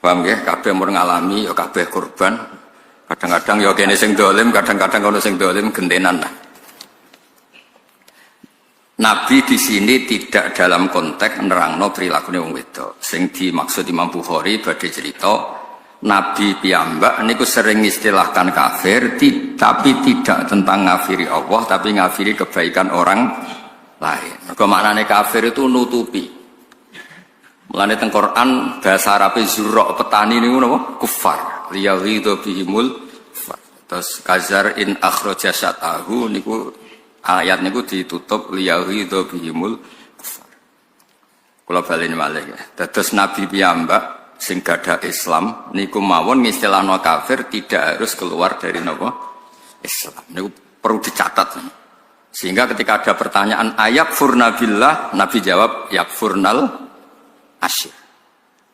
Speaker 2: Paham nggih? Kabeh mun ngalami ya kabeh korban. Kadang-kadang ya kene sing dolim, kadang-kadang ono sing dolim gentenan lah. Nabi di sini tidak dalam konteks nerangno prilakune wong wedok. Sing dimaksud Imam Bukhari badhe cerita Nabi piyambak niku sering istilahkan kafir, tapi tidak tentang ngafiri Allah, tapi ngafiri kebaikan orang lain. Mergo maknane kafir itu nutupi. Mulane teng Quran bahasa Arabe zurra petani niku napa? Kufar. Liyaghidhu bihimul kufar. Terus kazar in akhraja syatahu niku ayat niku ditutup liyaghidhu bihimul kufar. Kula baleni malih. Dados Nabi piyambak sing gadah Islam niku mawon ngistilahno kafir tidak harus keluar dari napa Islam. Niku perlu dicatat. Sehingga ketika ada pertanyaan ayat furnabillah, Nabi jawab yakfurnal asyir.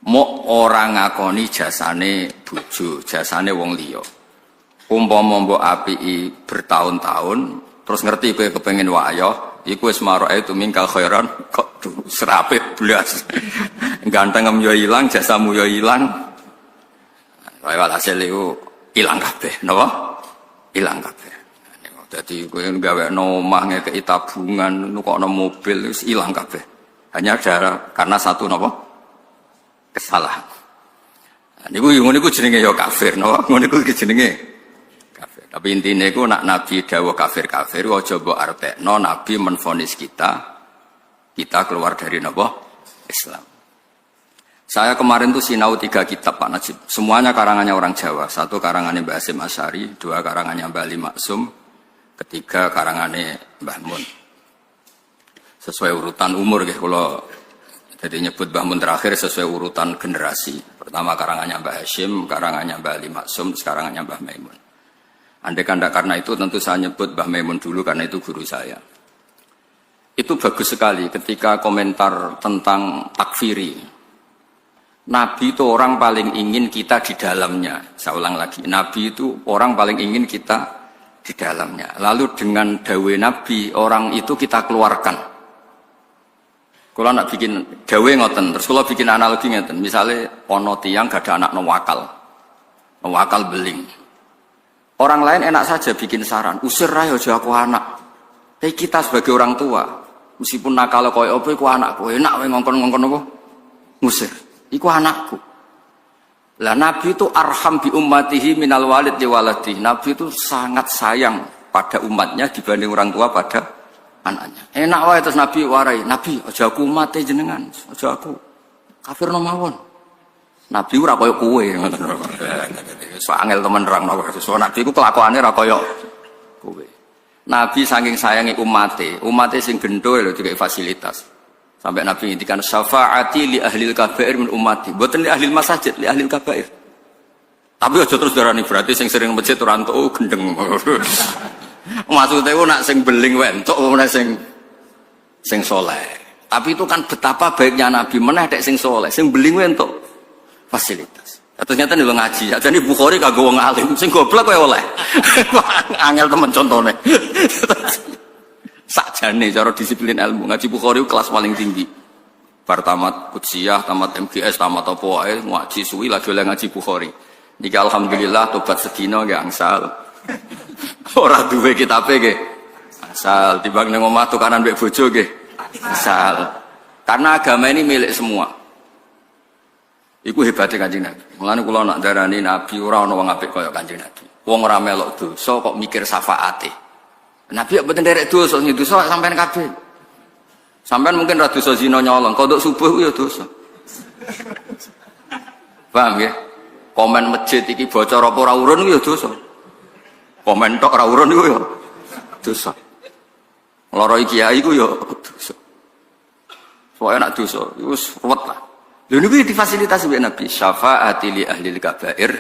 Speaker 2: Mo orang ngakoni jasane bojo, jasane wong liya. Umpama mbok apiki bertahun-tahun terus ngerti kowe kepengin wayah, iku wis maroe itu mingkal khairan kok serapit blas. Ganteng yo ilang, jasamu yo ilang. Wae walhasil iku ilang kabeh, napa? Ilang kabeh. Dadi kowe gawekno omah ngekeki tabungan, nukokno mobil wis ilang kabeh. Hanya karena satu napa? Kesalahan. Niku ngono niku jenenge yo kafir, napa? Ngono niku jenenge kafir. Tapi intine iku nak Nabi dawuh kafir-kafir aja mbok artekno Nabi menvonis kita keluar dari napa? Islam. Saya kemarin tuh sinau 3 kitab Pak Najib. Semuanya karangannya orang Jawa. 1 karangannya Mbah Hasyim Asy'ari, 2 karangannya Mbah Ali Maksum, 3 karangannya Mbah Mun. Sesuai urutan umur nggih kula jadi nyebut Mbah Mun terakhir sesuai urutan generasi. Pertama karangannya Mbah Hasyim, karangannya Mbah Ali Maksum, karangannya Mbah Maimun. Andai kanda karena itu tentu saya nyebut Mbah Maimun dulu karena itu guru saya. Itu bagus sekali ketika komentar tentang takfiri. Nabi itu orang paling ingin kita di dalamnya. Saya ulang lagi, Nabi itu orang paling ingin kita di dalamnya. Lalu dengan dawe Nabi, orang itu kita keluarkan. Kalau nak bikin dawe ngoten, terus kalau bikin analogi ngoten, misalnya ono tiyang gak ada anak wakal beling. Orang lain enak saja bikin saran, usir aja aku anak. Tapi kita sebagai orang tua, meskipun nakal koyo apa iku anakku, enak wae ngongkon-ngongkon apa? Ngusir. Iku anakku. Lah Nabi itu arham bi ummatihi minal walid li waladi. Nabi itu sangat sayang pada umatnya dibanding orang tua pada anaknya. Enak wae terus Nabi warai, Nabi aja aku mate jenengan, aja aku kafir no mawon. Nabi ora koyo kowe ngoten. So angel temen nerangno. So Nabi ku kelakuane ora koyo kowe. Nabi saking sayangi umate sing gendho lho dikai fasilitas. Sampai Nabi ngintikan syafaati li ahlil kabair min ummati. Mboten li ahlil masajid, li ahlil kabair. Tapi aja terus darani berarti sing sering masjid ora entuk gendeng. Maksudnya nak sing beling wae entuk meneh sing saleh. Tapi itu kan betapa baiknya Nabi meneh dek sing saleh, sing beling wae entuk fasilitas. Ternyata nih ngaji, jadi Bukhari kagak wong alim, sing goblok wae oleh. Angel temen contone. Sakjane cara disiplin ilmu ngaji Bukhari kelas paling tinggi. Bar tamat Qudsiyah, tamat MGS, tamat apa wae ngaji suwi lagi oleh ngaji Bukhari. Niki alhamdulillah tobat sedina nggih angsal. Ora duwe kitabe nggih. Angsal timbang ning omah tukaran mbek bojo nggih. Angsal. Karena agama ini milik semua. Iku hebatnya Kanjeng Nabi. Mulane kula nak darani Nabi ora ana wong apik kaya Kanjeng Nabi. Wong ora melok dosa kok mikir syafaate. Nabi ya mboten nderek dosa, dosa sampean kabeh. Sampean mungkin ra dosa zina nyolong, kodok subuh ya dosa. Paham ya? Komen masjid iki bocor apa ora urun iku ya dosa. Komen tok ora urun iku ya dosa. Loroi kiai iku ya dosa. Soalnya nak dosa, iku wis ruwet lah. Lha niku difasilitasi oleh Nabi, syafaati li ahlil kabair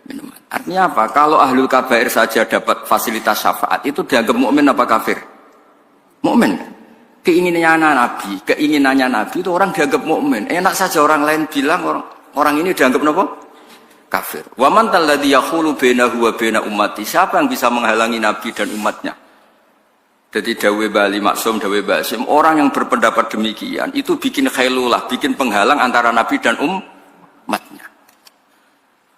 Speaker 2: minuman. Artinya apa? Kalau ahlul kabair saja dapat fasilitas syafaat itu dianggap mukmin apa kafir? Mukmin. Keinginannya Nabi itu orang dianggap mukmin. Enak saja orang lain bilang orang ini dianggap apa? Kafir. Wa man alladzi yaqulu bainahu wa baina ummati. Siapa yang bisa menghalangi Nabi dan umatnya? Jadi dawe Bali Maksum, dawe Basim, orang yang berpendapat demikian itu bikin khailulah, bikin penghalang antara Nabi dan umatnya.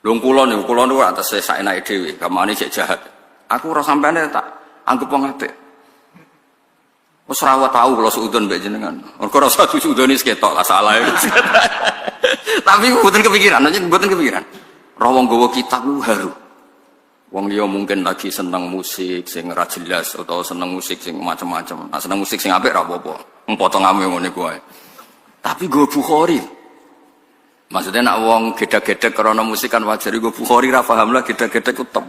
Speaker 2: Lung kula niku atas saya enake dhewe, kamane cek jahat. Aku ora sampeane tak anggap wong apik. Wis ora tau kula suudon mbek jenengan. Mergo rasa suudone ketok lah salah. Tapi mboten kepikiran, Ra wong gawa kitab ku haru. Wong liya mungkin lagi seneng musik sing ora jelas atau seneng musik sing macam-macam. Nah, seneng musik sing apik ora apa-apa. Potongane ngene ku wae. Tapi go Bukhari. Maksudnya nak wong gedhe-gedhe karena musik kan wajar go Bukhari ra paham lah gedhe-gedhe ku top.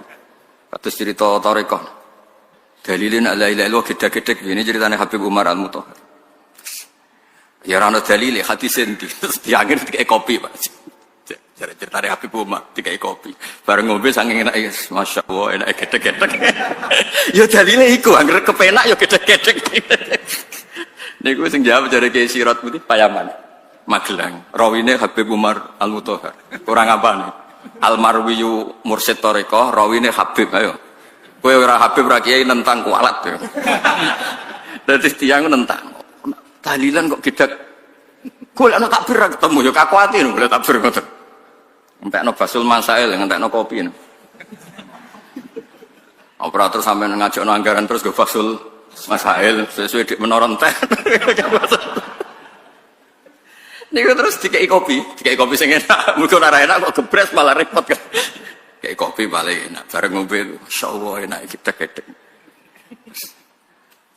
Speaker 2: Kados cerita Thariqah. Dalilin la ilaha illallah gedhe-gedhe ini ceritane Habib Umar Al-Mutahhar. Ya ora ana dalile hadis endi. Diangger dikek kopi, Pak. Cerita dari Habib Umar dikai kopi bareng ngombe saking enak Masya Allah enak gedek-gedek ya dalile iku anggere kepenak ya gedek-gedek niku sing jawab jare Kiai Sirat Putih Payaman Magelang rawine Habib Umar Al-Mutahhar kurang apane Al-Marwiyu Mursyid Thariqah rawine Habib ayo kowe ora Habib ora Kiai nentang kualat yo dadi tiyang nentang dalilan kok gedek golek ana takbir ketemu ya kakuati lho golek takbir ngoten entekno basul masail, entekno kopi. Operator sampai ngajakno anggaran terus go basul masail sesuai dik menoron teh. Niku terus dikei kopi sing enak. Muga ora enak kok gebres malah repot kan. Dikei kopi paling enak. Bareng ngombe masyaallah enak kita gedek.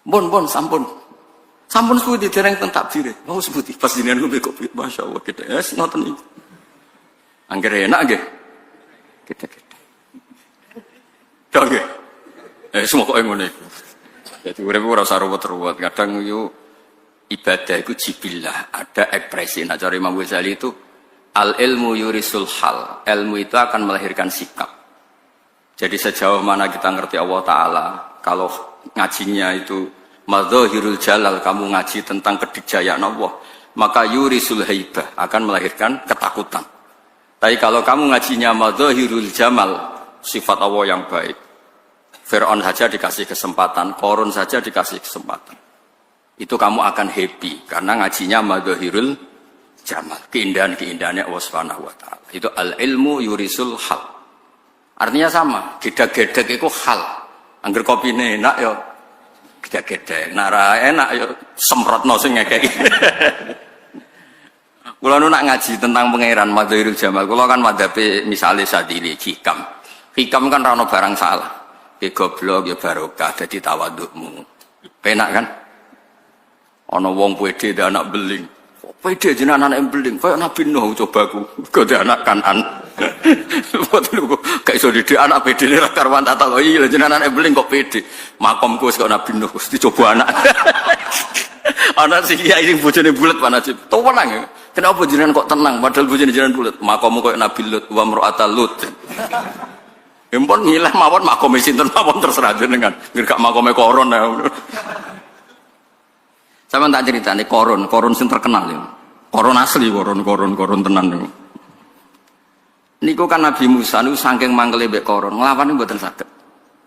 Speaker 2: Bon sampun. Sampun suwi dereng teng takbire. Oh sebuti pas jenengan ngombe kopi masyaallah gedek. Wes ngoten niku. Angger enak nggih. Kita. Dong nggih. Semua kok ngono iku. Dadi urip ora usah ruwet-ruwet. Kadang yo ibadah iku jibillah, ada ekspresi. Nah, cara Imam Ghazali itu al ilmu yurisul hal. Ilmu itu akan melahirkan sikap. Jadi sejauh mana kita ngerti Allah Ta'ala, kalau ngajinya itu madzahirul jalal, kamu ngaji tentang kedikjayaan Allah, maka yurisul haibah akan melahirkan ketakutan. Tapi kalau kamu ngajinya madzahirul jamal, sifat Allah yang baik, Fir'aun saja dikasih kesempatan, Qarun saja dikasih kesempatan, itu kamu akan happy karena ngajinya madzahirul jamal, keindahan-keindahannya Allah Subhanahu wa taala. Itu al ilmu yurisul hal. Artinya sama, gedek-gedek itu hal. Angger kopine enak ya gedek-gedek, nara enak ya semprotno sing ngekeki. Kalau nak ngaji tentang pangeran Madzharul Jamal, kalau kan madhabe misalnya Sadili hikam kan rano barang salah, ke goblok ya barokah, jadi tawadukmu, penak kan? Ono wong pede dan anak beling, pede jenah anak beling, kayak Nabi Nuh cobaku, kau dia anak Kanan, kayak solidi anak pede ni rakarwan tak tahu, iya jenah anak beling kok pede, makomku sekarang Nabi Nuh, dicoba anak, anak si kiai ini bojone bulat mana sih, tahu mana ya? Kenapa jenengan kok tenang padahal bojone jenengan bulat? Makommu koyo Nabi Lut wa mar'atal Lut. Empon ngilah mawon makome sinten mawon terserah jenengan. Ngger gak makome Koron ya. Sampeyan tak critani Koron sing terkenal ya. Koron asli, koron tenan niku. Niku kan Nabi Musa niku saking mangkele mbek Koron, nglawan mboten saged.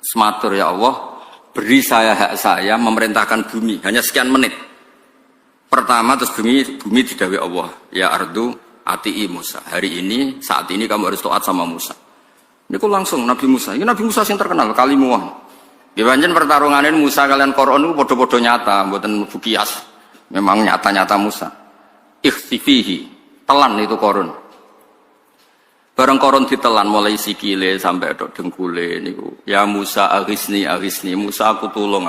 Speaker 2: Sematur ya Allah, beri saya hak saya memerintahkan bumi hanya sekian menit. Pertama terus bumi didhawuhi Allah, ya ardu ati'i Musa. Hari ini, saat ini kamu harus taat sama Musa. Ini kok langsung Nabi Musa. Ini Nabi Musa yang terkenal, kalimuah. Di banjir pertarungan ini Musa kalian Koron itu bodoh-bodoh nyata, buatan bukias. Memang nyata-nyata Musa. Ikhtifihi, telan itu Koron. Bareng Koron ditelan mulai sikile sampai dok dengkule niku. Ya Musa aghisni, Musa aku tolong.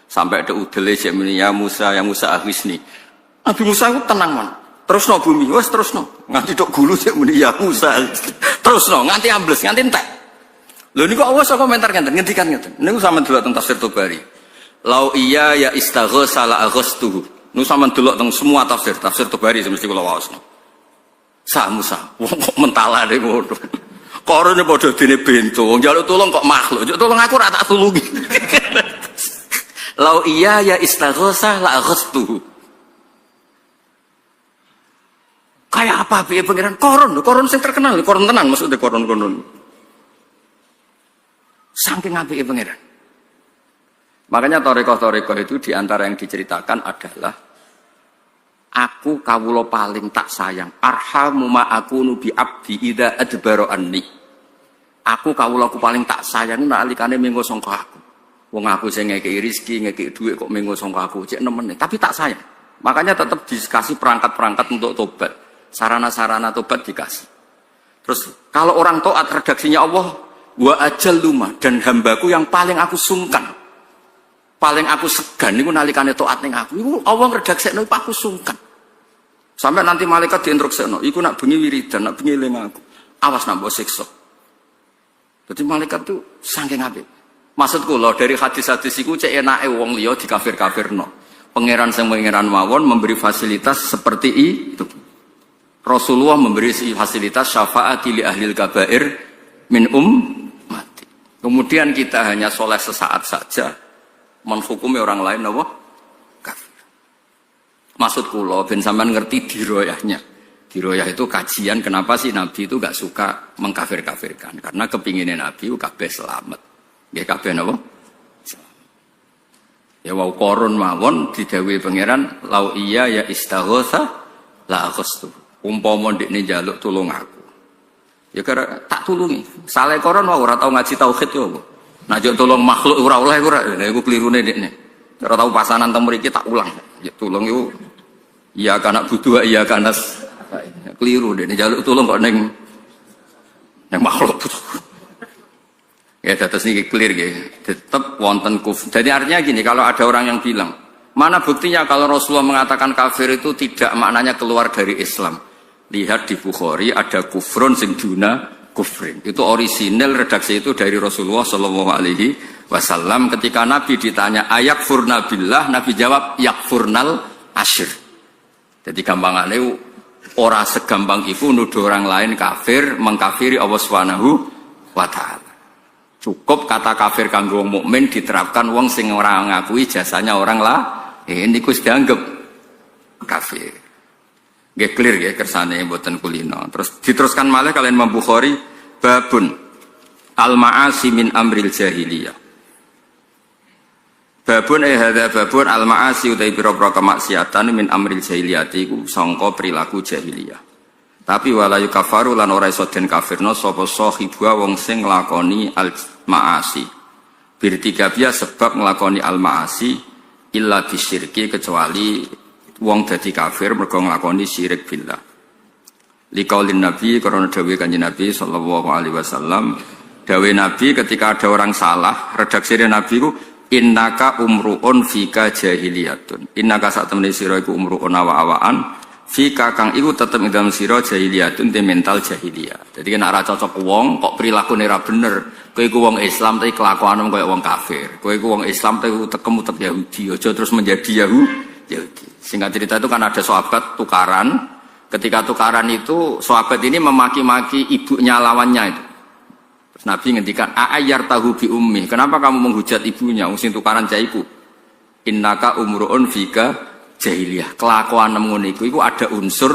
Speaker 2: Sampai ada udele jemini ya Musa aghwisni. Nabi Musa itu tenang man. Terusno bumi, wes terusno. Nganti tok gulu sik muni ya Musa. Terusno nganti ambles, nganti entek. Lho niku Allah sok komentar ngendikan ngeten. Niku sampean delok teng tafsir Tabari. Lau iya ya istaghatsa la aghastuhu. Niku sampean delok teng semua tafsir Tabari mesti kula waosno. Sa Musa, wong kok mentalane ngono. Korone padha dene bento, njaluk tulung kok makhluk. Njuk tulung aku ora tak tulungi. Lau iya ya istaghatsa la aghastuhu. Kayak apa piye pangeran? Koron sing terkenal, koron tenan maksudnya koron. Saking apike pangeran. Makanya toreko itu diantara yang diceritakan adalah aku kawula paling tak sayang. Arhamu ma akunu bi abdi idza adbara anni. Aku kawulaku paling tak sayang nalikane mengko sangka aku. Wong aku sing ngekeki rezeki, ngekeki dhuwit kok mengko sangka aku, cek nemen. Tapi tak sayang. Makanya tetap dikasih perangkat-perangkat untuk tobat. Sarana-sarana tobat dikasih. Terus kalau orang taat redaksinya Allah wa ajal luma dan hambaku yang paling aku sungkan, paling aku segan niku nalikane taat ning aku. Iku Allah ngredaksekno aku sungkan. Sampai nanti malaikat diinstruksekno, iku nak bengi wiridan, nak bengi eling aku. Awas nak mbok siksa. Jadi malaikat tuh saking apik. Maksudku lho dari hadis-hadis iku cek enake wong liya dikafir-kafirno. Pangeran sing pangeran mawon memberi fasilitas seperti itu. Rasulullah memberi fasilitas syafaat li ahlil kabair min mati. Kemudian kita hanya soleh sesaat saja menghukumi orang lain apa? Kafir. Maksud kula ben sampean ngerti diroyahnya. Diroyah itu kajian kenapa sih Nabi itu gak suka mengkafir-kafirkan. Karena kepinginnya Nabi itu kabeh selamat. Nggih kabeh napa? Ya wau korun mawon didhawuhi pangeran lau iya ya istaghatsa la aghastu. Umpama ndekne njaluk tulung aku. Ya kira tak tulungi. Saleh koron wae ora tau ngaji tauhid yo. Nek njuk tulung makhluk ora oleh ora. Lha iku klirune ndekne. Ora tau pasanan teng mriki tak ulang. Ya tulung iku iya kana butuh iya kana keliru ndekne njaluk tulung kok ning makhluk. Ya terus niki clear nggih. Tetep wonten kufur. Jadi artinya gini, kalau ada orang yang bilang, mana buktinya kalau Rasulullah mengatakan kafir itu tidak maknanya keluar dari Islam. Lihat di Bukhari ada kufrun sing duna kufrin. Itu orisinal redaksi itu dari Rasulullah Shallallahu Alaihi Wasallam. Ketika Nabi ditanya ayak furna billah, Nabi jawab yakfurnal asyir. Jadi gampangannya ora segampang itu nuduh orang lain kafir, mengkafiri Allah Subhanahu wa Ta'ala. Cukup kata kafir kanggo wong mukmin diterapkan wong sing ora ngakui jasanya orang lah. Ini kus dianggap kafir. Nggih clear nggih kersane mboten kulino. Terus diteruskan malih kalian Imam Bukhari babun al-ma'asi min amril jahiliyah. Babun hadza babun al-ma'asi utai pira-pira kemaksiatan min amril jahiliyah iku sangka perilaku jahiliyah. Tapi wala yukafaru lan ora iso den kafirno sapa sahibwa wong sing nglakoni al-ma'asi. Birtikabia sebab nglakoni al-ma'asi illa bisyirki kecuali wong dadi kafir mergo nglakoni syirik billah. Liqaulin Nabi karena dawuh Kanjeng Nabi sallallahu alaihi wasallam, dawuh Nabi ketika ada orang salah, redaksi Nabi ku innaka umruun fika jahiliyatun. Innaka sak temene sira iku umruun awa-awaan fika kang iku tetep ing dalem sira jahiliyatun te mental jahiliyah. Jadi nek ora cocok wong kok prilakune ora bener, kowe iku wong Islam tapi kelakuanmu koyo wong kafir. Kowe iku wong Islam tapi utek-utek Yahudi, aja terus menjadi Yahudi. Singkat cerita itu kan ada sahabat tukaran. Ketika tukaran itu sahabat ini memaki-maki ibunya lawannya itu. Terus Nabi ngendikan a'ayyar tahu bi ummi. Kenapa kamu menghujat ibunya? Sing tukaran jaiku. Innaka umruun fika jahiliyah. Kelakuan ngono iku ada unsur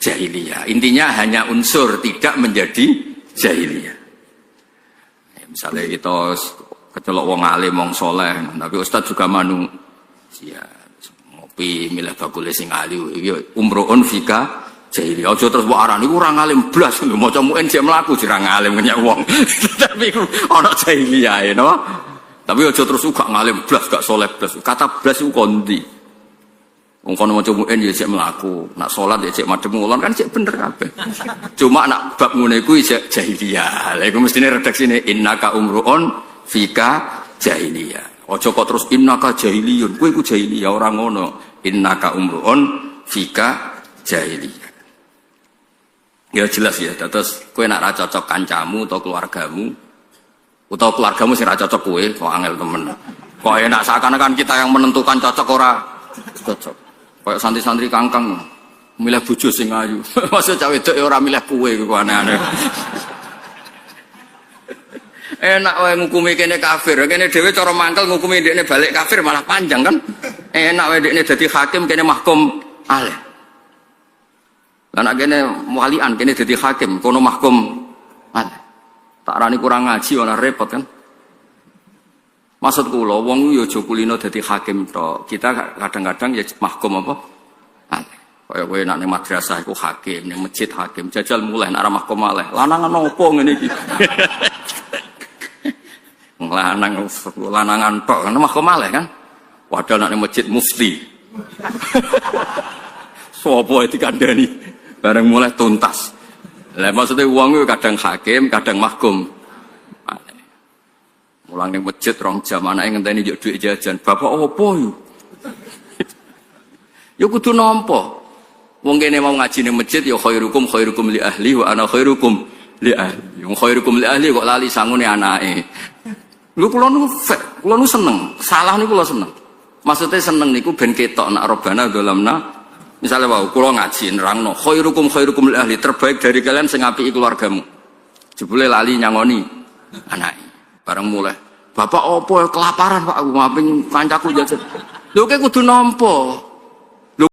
Speaker 2: jahiliyah. Intinya hanya unsur, tidak menjadi jahiliyah. Ya, misalnya kita kecelok wong alim, wong soleh, tapi ustaz juga manu. Ya, milih bakule sing alim iki umruun fika jahiliyah. Aja terus mbok arani ora ngalim blas maca muen jek mlaku jera ngalim nyek wong. Tapi iku ana jahiliyah no. Tapi aja terus uga ngalim blas gak saleh blas. Kata blas iku kondi. Wong kono maca muen ya jek mlaku, nak salat ya jek madhep ngulon kan jek bener kabeh. Cuma nak bab ngene iku jek jahiliyah. Lha iku mestine redaksine innaka umruun fika jahiliyah. Aja kok terus innaka jahiliyun. Kowe iku jahiliyah ora ngono. Innaka umruun fika jahiliyah. Ya jelas ya, terus kowe nak ra cocok kancamu atau keluargamu sing ra cocok kowe, kok angel temen. Kok enak seakan-akan kita yang menentukan cocok ora cocok. Kayak santri-santri kangkang milih bojo sing ayu. Maksud cah wedok ora milih kowe kok aneh-aneh. Enak wae ngukumi kene kafir, kene dhewe cara mangkel ngukumi ndekne balik kafir malah panjang kan. Enak wae ndekne dadi hakim kene mahkum aleh. Lah nek kene walian kene dadi hakim kono mahkum aleh. Tak rani kurang ngaji ora repot kan. Maksud kula wong yo aja kulino dadi hakim tok. Kita kadang-kadang ya mahkum apa? Aleh. Kaya kowe nek ning madrasah iku hakim, ning masjid hakim, jajal mulai nek arah mahkum aleh. Lanangan opo ngene iki? Lanangan tok kan mahkum aleh kan. Padahal nek ning masjid mufti. Sopo dikandani bareng mulai tuntas. Lah maksudnya wong kadang hakim, kadang mahkum. Mulang ning masjid rong jam anake ngenteni njuk dhuwit jajan. Bapak opo yo? Yo kudu nampa. Wong kene mau ngaji ning masjid ya khairukum khairukum li ahli wa ana khairukum li ahli. Wong khairukum li ahli kok lali sangune anake. Lho kula nu seneng. Salah niku kula seneng. Maksudnya seneng niku ben ketok nak robana dolamna. Misalnya wau kula ngaji nerangno khairukum khairukum li ahli, terbaik dari kalian sing apiki keluargamu. Jebule lali nyangoni anake. Bareng mulai, bapak opo kelaparan pak, aku ngaping kancaku jajan. Lho kayak kudu nampa.